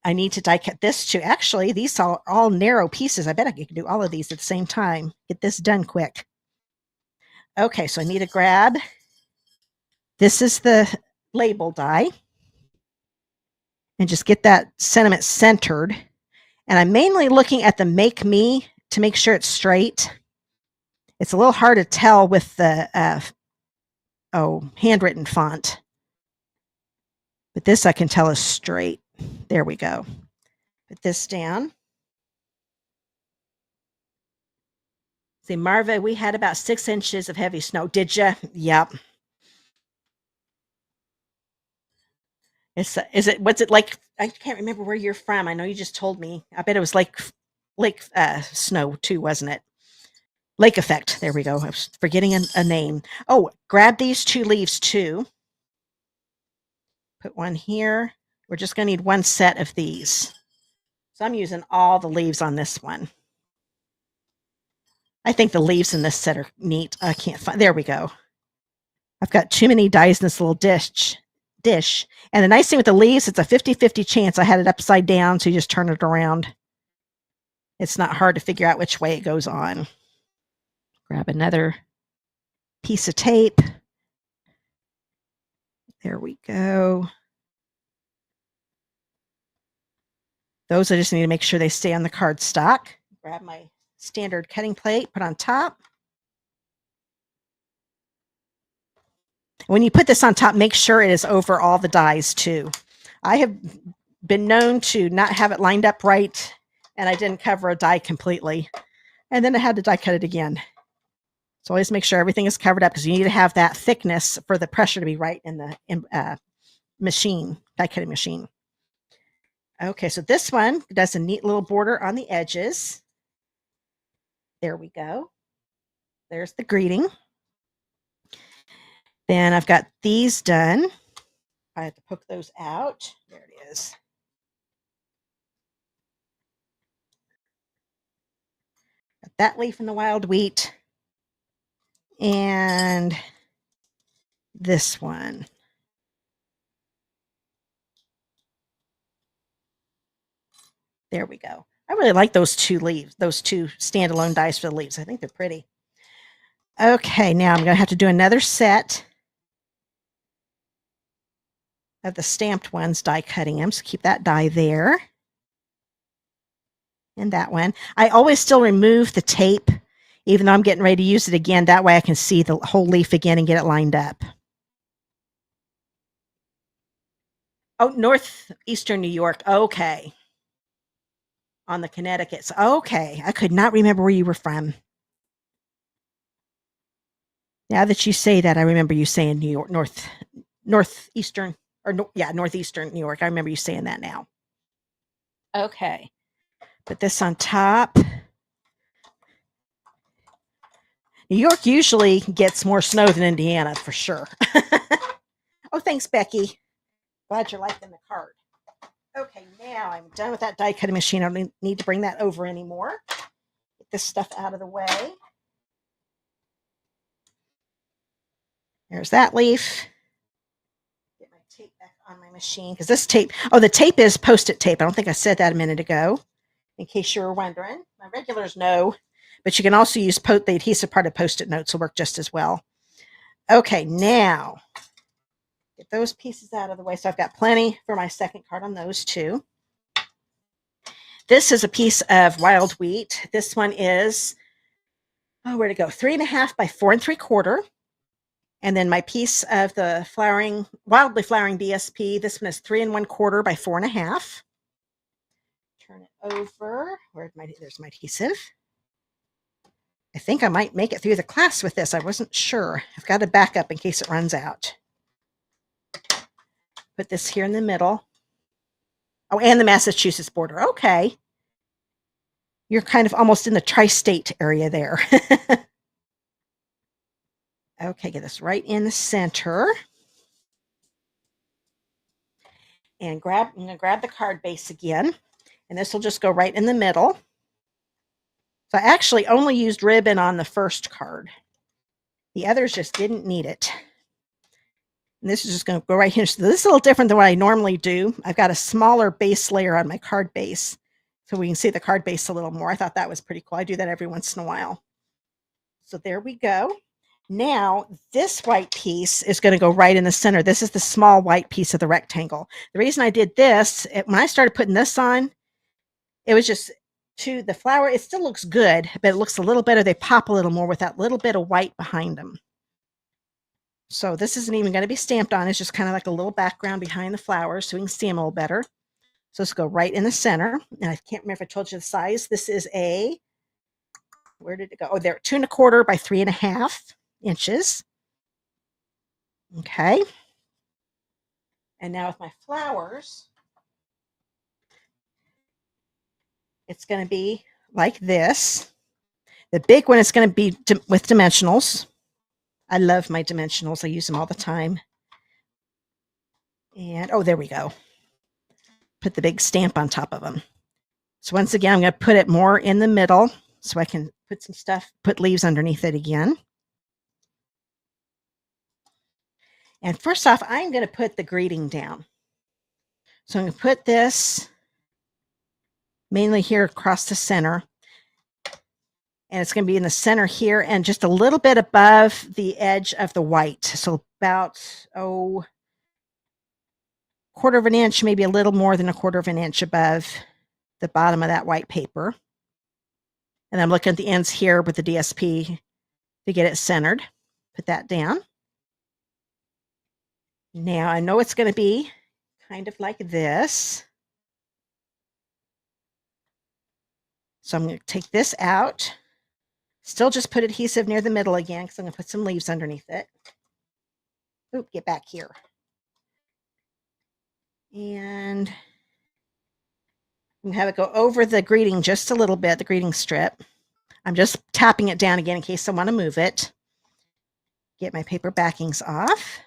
A: I need to die cut this too. Actually, these are all narrow pieces. I bet I can do all of these at the same time. Get this done quick. Okay, so I need to grab. This is the label die. And just get that sentiment centered. And I'm mainly looking at the Make Me to make sure it's straight. It's a little hard to tell with the handwritten font. But this I can tell is straight. There we go. Put this down. See, Marva, we had about 6 inches of heavy snow. Did you? Yep. What's it like? I can't remember where you're from. I know you just told me. I bet it was lake snow too, wasn't it? Lake effect. There we go. I was forgetting a name. Oh, grab these 2 leaves too. Put one here. We're just going to need 1 set of these. So I'm using all the leaves on this one. I think the leaves in this set are neat. I can't find. There we go. I've got too many dies in this little dish. And the nice thing with the leaves, it's a 50-50 chance. I had it upside down, so you just turn it around. It's not hard to figure out which way it goes on. Grab another piece of tape. There we go. Those I just need to make sure they stay on the cardstock. Grab my standard cutting plate, put on top. When you put this on top, make sure it is over all the dies too. I have been known to not have it lined up right, and I didn't cover a die completely. And then I had to die cut it again. So always make sure everything is covered up because you need to have that thickness for the pressure to be right in the machine, die cutting machine. Okay, so this one does a neat little border on the edges. There we go. There's the greeting. Then I've got these done. I have to poke those out. There it is. Got that leaf in the wild wheat. And this one. There we go. I really like those two leaves, those two standalone dies for the leaves. I think they're pretty. Okay, now I'm going to have to do another set of the stamped ones, die cutting them. So keep that die there. And that one. I always still remove the tape, even though I'm getting ready to use it again. That way I can see the whole leaf again and get it lined up. Oh, northeastern New York. Okay. On the Connecticut. Okay. I could not remember where you were from. Now that you say that, I remember you saying New York, northeastern, or northeastern New York. I remember you saying that now. Okay. Put this on top. New York usually gets more snow than Indiana, for sure. Oh, thanks, Becky. Glad you're liking the card. Okay, now I'm done with that die cutting machine. I don't need to bring that over anymore. Get this stuff out of the way. There's that leaf. Get my tape back on my machine because this tape, the tape is Post-it tape. I don't think I said that a minute ago, in case you were wondering. My regulars know, but you can also use the adhesive part of Post-it notes will work just as well. Okay, now get those pieces out of the way. So I've got plenty for my second card on those two. This is a piece of wild wheat. This one is, where'd it go? 3.5 by 4 3/4. And then my piece of the wildly flowering DSP, this one is 3 1/4 by 4.5. Turn it over. There's my adhesive. I think I might make it through the class with this. I wasn't sure. I've got to back up in case it runs out. Put this here in the middle. Oh, and the Massachusetts border. Okay. You're kind of almost in the tri-state area there. Okay, get this right in the center. And I'm going to grab the card base again. And this will just go right in the middle. So I actually only used ribbon on the first card. The others just didn't need it. And this is just going to go right here. So this is a little different than what I normally do. I've got a smaller base layer on my card base, so we can see the card base a little more. I thought that was pretty cool. I do that every once in a while. So there we go. Now, this white piece is going to go right in the center. This is the small white piece of the rectangle. The reason I did this, when I started putting this on, it was just to the flower. It still looks good, but it looks a little better. They pop a little more with that little bit of white behind them. So this isn't even going to be stamped on. It's just kind of like a little background behind the flowers so we can see them a little better. So let's go right in the center. And I can't remember if I told you the size. This is where did it go? Oh, there, 2 1/4 by 3.5 inches. Okay. And now with my flowers, it's going to be like this. The big one is going to be with dimensionals. I love my dimensionals. I use them all the time. And, there we go. Put the big stamp on top of them. So once again, I'm going to put it more in the middle so I can put some stuff, put leaves underneath it again. And first off, I'm going to put the greeting down. So I'm going to put this mainly here across the center. And it's going to be in the center here and just a little bit above the edge of the white. So about, 1/4 of an inch, maybe a little more than 1/4 of an inch above the bottom of that white paper. And I'm looking at the ends here with the DSP to get it centered. Put that down. Now I know it's going to be kind of like this. So I'm going to take this out. Still just put adhesive near the middle again because I'm going to put some leaves underneath it. Oop, get back here. And I'm going to have it go over the greeting just a little bit, the greeting strip. I'm just tapping it down again in case I want to move it. Get my paper backings off.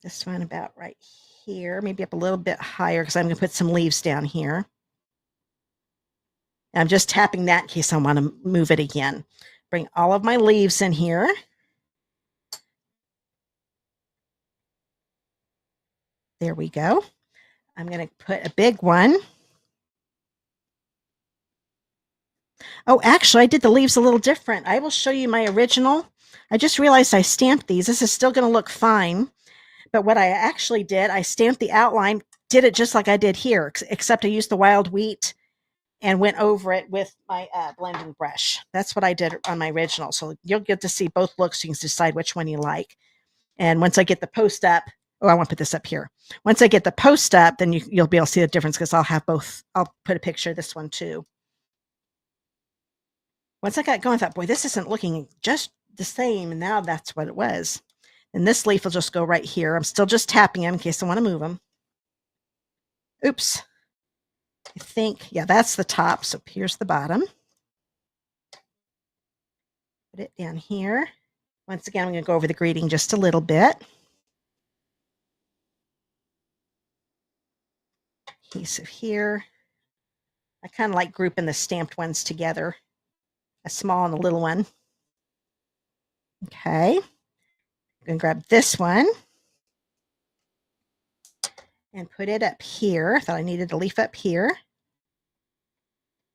A: This one about right here, maybe up a little bit higher because I'm going to put some leaves down here. And I'm just tapping that in case I want to move it again. Bring all of my leaves in here. There we go. I'm going to put a big one. Oh, actually, I did the leaves a little different. I will show you my original. I just realized I stamped these. This is still going to look fine. But what I actually did, I stamped the outline, did it just like I did here, except I used the wild wheat and went over it with my blending brush. That's what I did on my original. So you'll get to see both looks. You can decide which one you like. And once I get the post up, oh, I want to put this up here. Once I get the post up, then you'll be able to see the difference because I'll have both. I'll put a picture of this one too. Once I got going, I thought, boy, this isn't looking just the same. And now that's what it was. And this leaf will just go right here. I'm still just tapping them in case I want to move them. Oops. I think, yeah, that's the top. So here's the bottom. Put it down here. Once again, I'm going to go over the greeting just a little bit. Adhesive here. I kind of like grouping the stamped ones together. A small and a little one. Okay. I'm going to grab this one and put it up here. Thought I needed a leaf up here.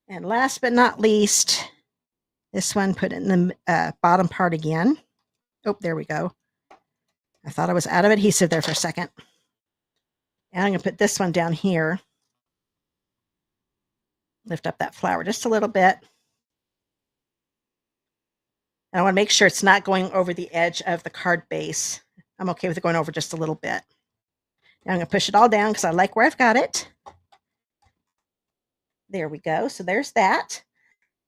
A: And last but not least, this one, put it in the bottom part again. Oh, there we go. I thought I was out of adhesive there for a second. And I'm going to put this one down here. Lift up that flower just a little bit. And I want to make sure it's not going over the edge of the card base. I'm okay with it going over just a little bit. Now I'm going to push it all down because I like where I've got it. There we go. So there's that.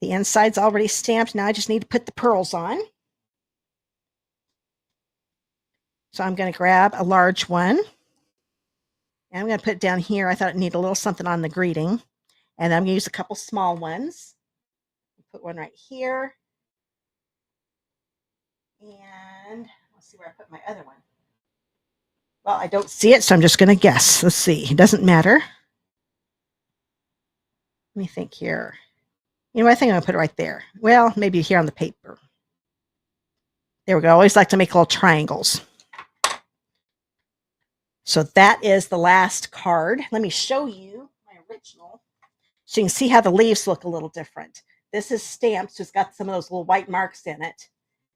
A: The inside's already stamped. Now I just need to put the pearls on. So I'm going to grab a large one. And I'm going to put it down here. I thought it needed a little something on the greeting. And then I'm going to use a couple small ones. Put one right here. And let's see where I put my other one. Well, I don't see it, so I'm just going to guess. Let's see. It doesn't matter. Let me think here. You know, I think I'm going to put it right there. Well, maybe here on the paper. There we go. I always like to make little triangles. So that is the last card. Let me show you my original. So you can see how the leaves look a little different. This is stamped, so it's got some of those little white marks in it.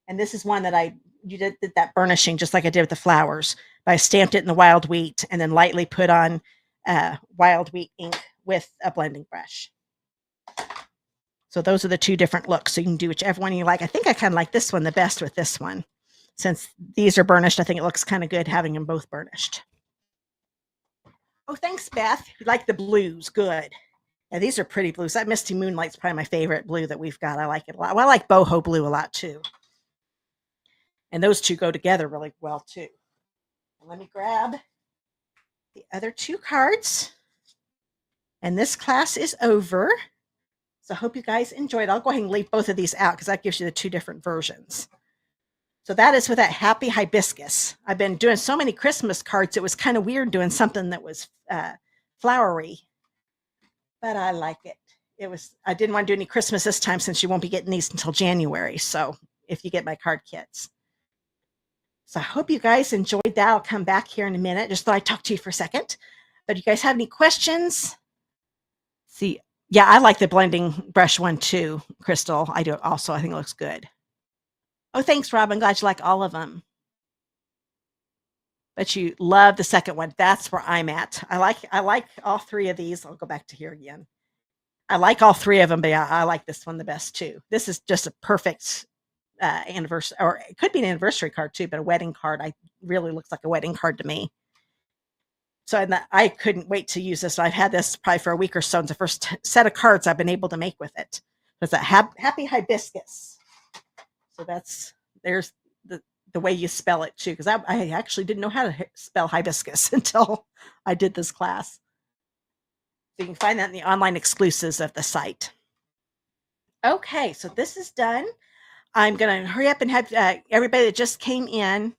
A: And this is one that you did that burnishing just like I did with the flowers. But I stamped it in the wild wheat and then lightly put on wild wheat ink with a blending brush. So those are the two different looks. So you can do whichever one you like. I think I kind of like this one the best with this one. Since these are burnished, I think it looks kind of good having them both burnished. Oh, thanks, Beth. You like the blues. Good. Yeah, these are pretty blues. That Misty Moonlight's probably my favorite blue that we've got. I like it a lot. Well, I like boho blue a lot too. And those two go together really well too. And let me grab the other two cards. And this class is over. So I hope you guys enjoyed. I'll go ahead and leave both of these out because that gives you the two different versions. So that is with that Happy Hibiscus. I've been doing so many Christmas cards. It was kind of weird doing something that was flowery. But I like it. I didn't want to do any Christmas this time since you won't be getting these until January. So if you get my card kits. So I hope you guys enjoyed that. I'll come back here in a minute. Just thought I'd talk to you for a second. But if you guys have any questions? See, yeah, I like the blending brush one too, Crystal. I do it also. I think it looks good. Oh, thanks, Rob. I'm glad you like all of them. But you love the second one. That's where I'm at. I like all three of these. I'll go back to here again. I like all three of them, but I like this one the best too. This is just a perfect anniversary, or it could be an anniversary card too, but a wedding card. Really looks like a wedding card to me. So I couldn't wait to use this. I've had this probably for a week or so. It's the first set of cards I've been able to make with it. It's a Happy Hibiscus. So there's the way you spell it too, because I actually didn't know how to spell hibiscus until I did this class. So you can find that in the online exclusives of the site. Okay, so this is done. I'm going to hurry up and have everybody that just came in.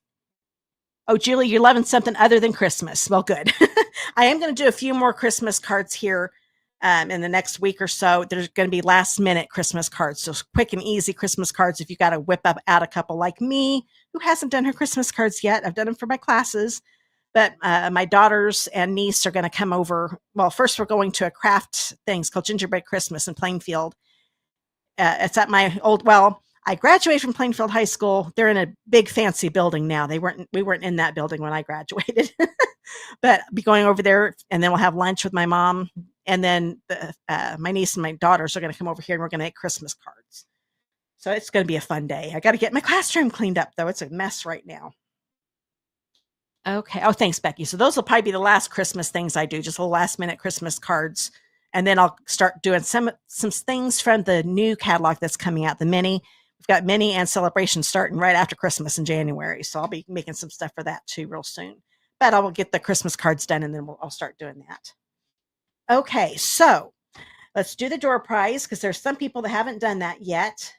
A: Oh, Julie, you're loving something other than Christmas. Well, good. I am going to do a few more Christmas cards here in the next week or so. There's going to be last minute Christmas cards. So quick and easy Christmas cards. If you got to whip up out a couple like me, who hasn't done her Christmas cards yet. I've done them for my classes. But my daughters and niece are going to come over. Well, first we're going to a craft thing. It's called Gingerbread Christmas in Plainfield. It's at my I graduated from Plainfield High School. They're in a big fancy building now. We weren't in that building when I graduated, but I'll be going over there, and then we'll have lunch with my mom. And then my niece and my daughters are going to come over here, and we're going to make Christmas cards. So it's going to be a fun day. I got to get my classroom cleaned up, though. It's a mess right now. Okay. Oh, thanks, Becky. So those will probably be the last Christmas things I do, just little last minute Christmas cards. And then I'll start doing some things from the new catalog that's coming out, the mini. We've got mini and celebration starting right after Christmas in January. So I'll be making some stuff for that too real soon. But I will get the Christmas cards done, and then I'll start doing that. Okay, so let's do the door prize, because there's some people that haven't done that yet.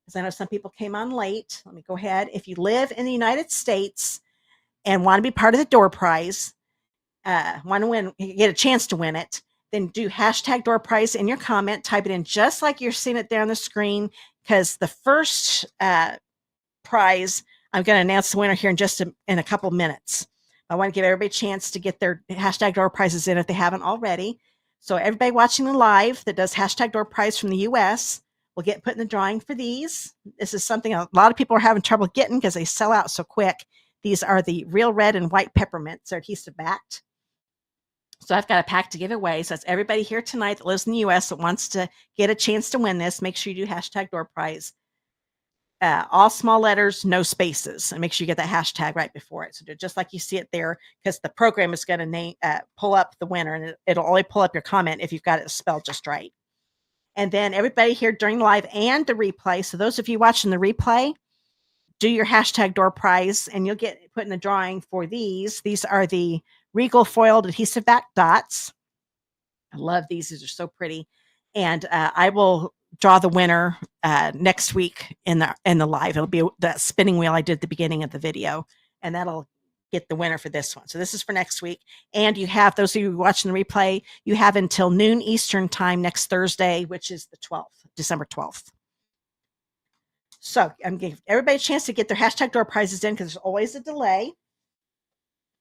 A: Because I know some people came on late. Let me go ahead. If you live in the United States and want to be part of the door prize, want to win, get a chance to win it, then do hashtag door prize in your comment. Type it in just like you're seeing it there on the screen, because the first prize, I'm going to announce the winner here in a couple minutes. I want to give everybody a chance to get their hashtag door prizes in if they haven't already. So everybody watching the live that does hashtag door prize from the US will get put in the drawing for these. This is something a lot of people are having trouble getting because they sell out so quick. These are the real red and white peppermints. They're adhesive backed. So I've got a pack to give away. So that's everybody here tonight that lives in the US that wants to get a chance to win this. Make sure you do hashtag door prize. All small letters, no spaces, and make sure you get that hashtag right before it. So do just like you see it there, because the program is going to pull up the winner, and it'll only pull up your comment if you've got it spelled just right. And then everybody here during live and the replay. So those of you watching the replay, do your hashtag door prize, and you'll get put in the drawing for these. These are the Regal foiled adhesive back dots. I love these. These are so pretty. And I will draw the winner next week in the live. It'll be that spinning wheel I did at the beginning of the video, and that'll get the winner for this one. So this is for next week. And you have, those of you watching the replay, you have until noon Eastern time next Thursday, which is the 12th, December 12th. So I'm giving everybody a chance to get their hashtag door prizes in, because there's always a delay.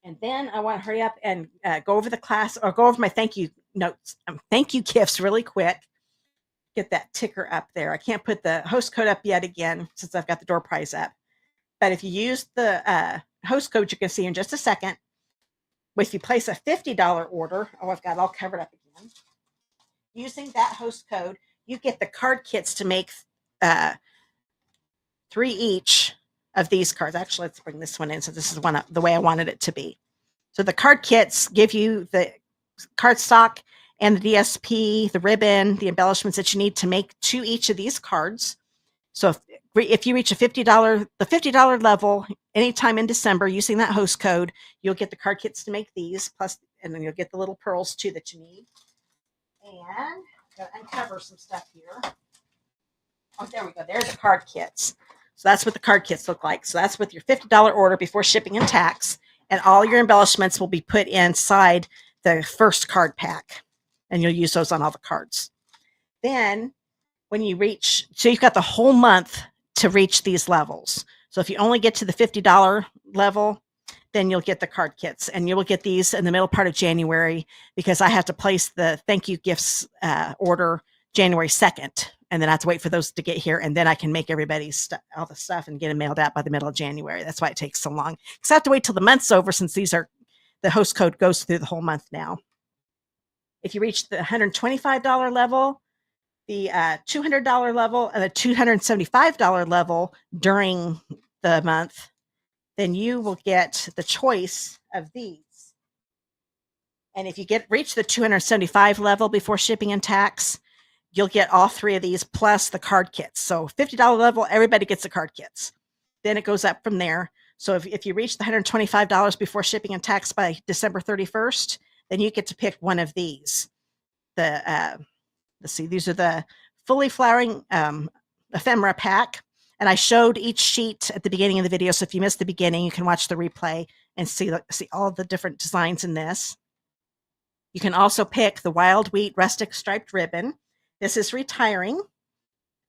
A: And then I want to hurry up and go over the class, or go over my thank you notes, thank you gifts really quick. Get that ticker up there. I can't put the host code up yet again, since I've got the door prize up. But if you use the host code, you can see in just a second. If you place a $50 order, I've got it all covered up again. Using that host code, you get the card kits to make 3 each of these cards. Actually, let's bring this one in, so this is the way I wanted it to be. So the card kits give you the cardstock and the DSP, the ribbon, the embellishments that you need to make 2 each of these cards. So if you reach the $50 level anytime in December using that host code, you'll get the card kits to make these, and then you'll get the little pearls too that you need. And I'm going to uncover some stuff here. Oh, there we go. There's the card kits. So that's what the card kits look like. So that's with your $50 order before shipping and tax. And all your embellishments will be put inside the first card pack. And you'll use those on all the cards. Then when you so you've got the whole month to reach these levels. So if you only get to the $50 level, then you'll get the card kits. And you will get these in the middle part of January, because I have to place the thank you gifts order January 2nd. And then I have to wait for those to get here, and then I can make everybody's all the stuff and get them mailed out by the middle of January. That's why it takes so long. Because I have to wait till the month's over, since the host code goes through the whole month now. If you reach the $125 level, the $200 level, and the $275 level during the month, then you will get the choice of these. And if you reach the $275 level before shipping and tax, you'll get all 3 of these plus the card kits. So $50 level, everybody gets the card kits. Then it goes up from there. So if you reach the $125 before shipping and tax by December 31st, then you get to pick one of these. Let's see, these are the fully flowering ephemera pack. And I showed each sheet at the beginning of the video. So if you missed the beginning, you can watch the replay and see all the different designs in this. You can also pick the Wild Wheat Rustic Striped Ribbon. This is retiring,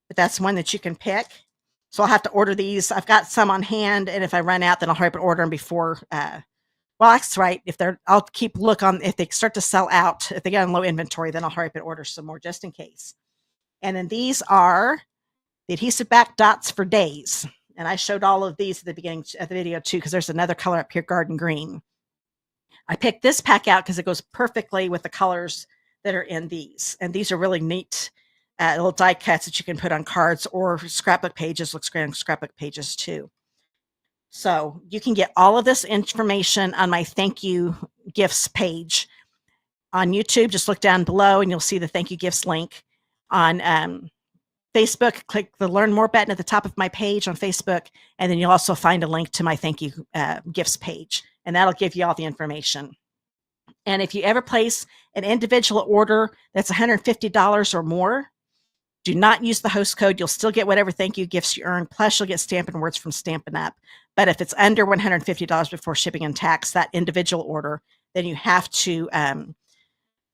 A: but that's one that you can pick. So I'll have to order these. I've got some on hand, and if I run out, then I'll hurry up and order them before. Well, that's right. I'll keep look on if they start to sell out. If they get on low inventory, then I'll hurry up and order some more just in case. And then these are the adhesive back dots for days. And I showed all of these at the beginning of the video too, because there's another color up here, garden green. I picked this pack out because it goes perfectly with the colors that are in these. And these are really neat little die cuts that you can put on cards or scrapbook pages. Looks great on scrapbook pages too. So you can get all of this information on my thank you gifts page on YouTube. Just look down below and you'll see the thank you gifts link. On Facebook, click the learn more button at the top of my page on Facebook. And then you'll also find a link to my thank you gifts page. And that'll give you all the information. And if you ever place an individual order that's $150 or more, do not use the host code. You'll still get whatever thank you gifts you earn. Plus, you'll get Stampin' Words from Stampin' Up. But if it's under $150 before shipping and tax, that individual order, then you have to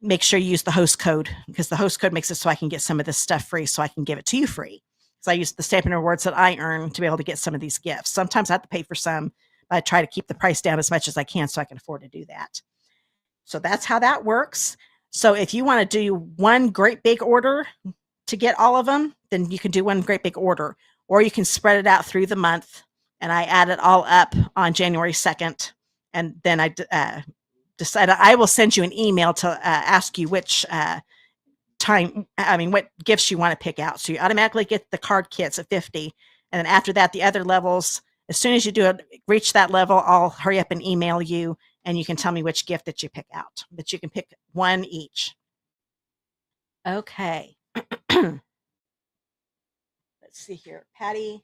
A: make sure you use the host code, because the host code makes it so I can get some of this stuff free, so I can give it to you free. So I use the Stampin' Rewards that I earn to be able to get some of these gifts. Sometimes I have to pay for some, but I try to keep the price down as much as I can so I can afford to do that. So that's how that works. So if you want to do one great big order to get all of them, then you can do one great big order, or you can spread it out through the month. And I add it all up on January 2nd. And then I decided I will send you an email to ask you which what gifts you want to pick out. So you automatically get the card kits at 50. And then after that, the other levels, as soon as you reach that level, I'll hurry up and email you, and you can tell me which gift that you pick out. But you can pick one each. Okay. Let's see here. Patty.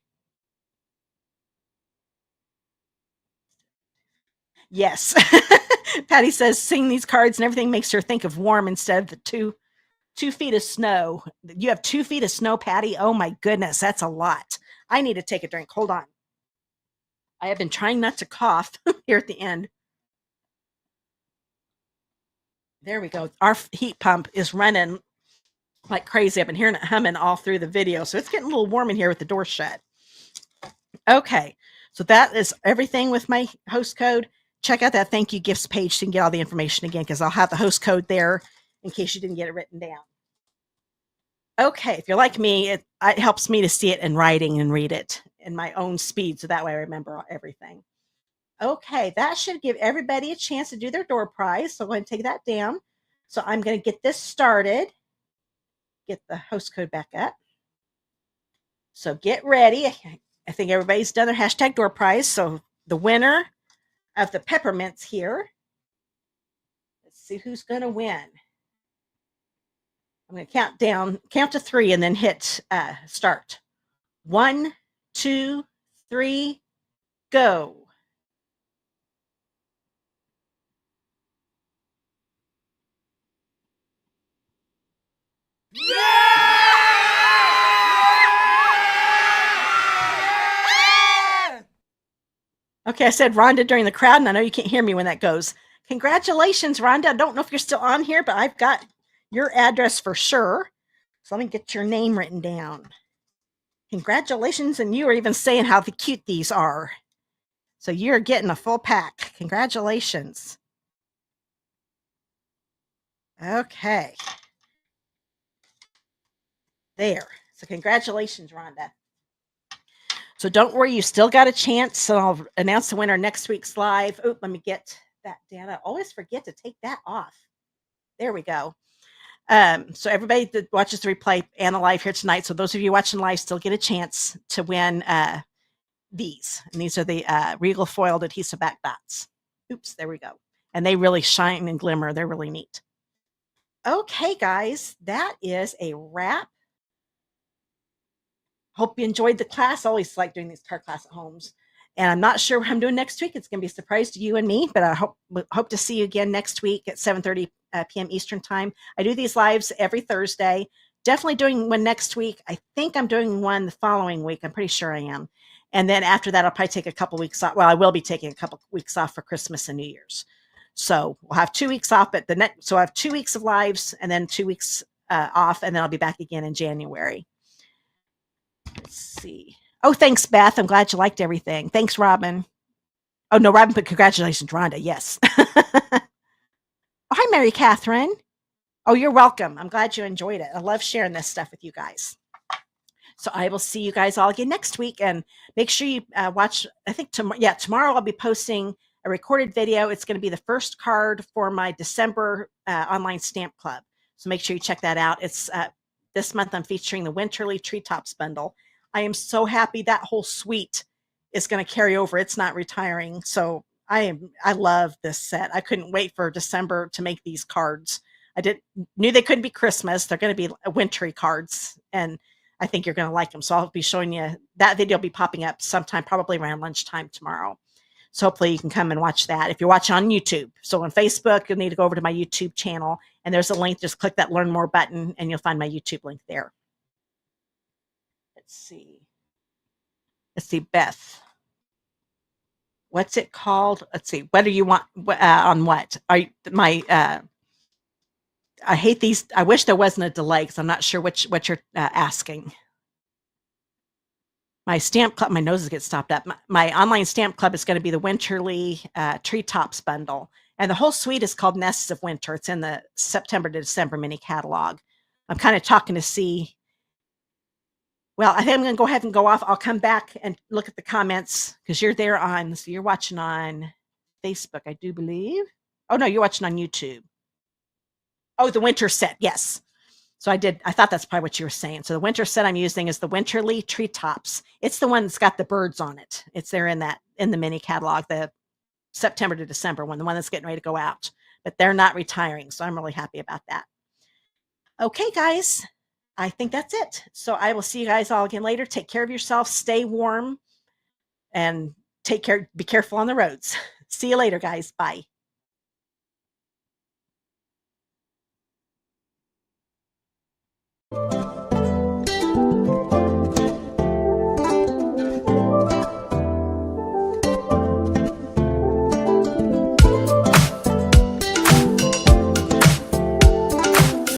A: Yes. Patty says, seeing these cards and everything makes her think of warm instead of the two feet of snow. You have 2 feet of snow, Patty? Oh my goodness, that's a lot. I need to take a drink. Hold on. I have been trying not to cough here at the end. There we go. Our heat pump is running like crazy. I've been hearing it humming all through the video. So it's getting a little warm in here with the door shut. Okay. So that is everything with my host code. Check out that thank you gifts page so you can get all the information again, because I'll have the host code there in case you didn't get it written down. Okay. If you're like me, it helps me to see it in writing and read it in my own speed. So that way I remember everything. Okay. That should give everybody a chance to do their door prize. So I'm going to take that down. So I'm going to get this started. Get the host code back up. So get ready. I think everybody's done their hashtag door prize. So the winner of the peppermints here. Let's see who's going to win. I'm going to count to 3 and then hit start. 1, 2, 3, go. Okay, I said Rhonda during the crowd, and I know you can't hear me when that goes. Congratulations, Rhonda. I don't know if you're still on here, but I've got your address for sure. So let me get your name written down. Congratulations, and you are even saying how cute these are. So you're getting a full pack. Congratulations. Okay. There. So congratulations, Rhonda. So don't worry, you still got a chance. So I'll announce the winner next week's live. Oh, let me get that down. I always forget to take that off. There we go. So everybody that watches the replay and the live here tonight, so those of you watching live still get a chance to win these. And these are the Regal foiled adhesive back dots. Oops, there we go. And they really shine and glimmer. They're really neat. Okay, guys, that is a wrap. Hope you enjoyed the class. I always like doing these card class at homes. And I'm not sure what I'm doing next week. It's going to be a surprise to you and me, but I hope to see you again next week at 7:30 p.m. Eastern time. I do these lives every Thursday, definitely doing one next week. I think I'm doing one the following week. I'm pretty sure I am. And then after that, I'll probably take a couple weeks off. Well, I will be taking a couple weeks off for Christmas and New Year's. So we'll have 2 weeks off at the next. So I have 2 weeks of lives and then 2 weeks off, and then I'll be back again in January. Let's see. Oh, thanks, Beth. I'm glad you liked everything. Thanks, Robin. Oh, no, Robin, but congratulations, Rhonda. Yes. Oh, hi, Mary Catherine. Oh, you're welcome. I'm glad you enjoyed it. I love sharing this stuff with you guys. So I will see you guys all again next week, and make sure you watch. I think tomorrow I'll be posting a recorded video. It's going to be the first card for my December online stamp club. So make sure you check that out. It's this month I'm featuring the Winterly Treetops Bundle. I am so happy that whole suite is going to carry over. It's not retiring. So I love this set. I couldn't wait for December to make these cards. Knew they couldn't be Christmas. They're going to be wintry cards, and I think you're going to like them. So I'll be showing you that video will be popping up sometime, probably around lunchtime tomorrow. So hopefully you can come and watch that if you're watching on YouTube. So on Facebook, you'll need to go over to my YouTube channel, and there's a link. Just click that Learn More button, and you'll find my YouTube link there. Let's see, Beth. What's it called? Let's see. What do you want on what? I hate these. I wish there wasn't a delay because I'm not sure what you're asking. My stamp club, my noses get stopped up. My online stamp club is going to be the Winterly Treetops Bundle. And the whole suite is called Nests of Winter. It's in the September to December mini catalog. I'm kind of talking to see. Well, I think I'm going to go ahead and go off. I'll come back and look at the comments because you're there so you're watching on Facebook, I do believe. Oh, no, you're watching on YouTube. Oh, the winter set. Yes. So I thought that's probably what you were saying. So the winter set I'm using is the Winterly Treetops. It's the one that's got the birds on it. It's there in the mini catalog, the September to December one, the one that's getting ready to go out. But they're not retiring, so I'm really happy about that. Okay, guys. I think that's it. So I will see you guys all again later. Take care of yourself. Stay warm. And be careful on the roads. See you later, guys. Bye.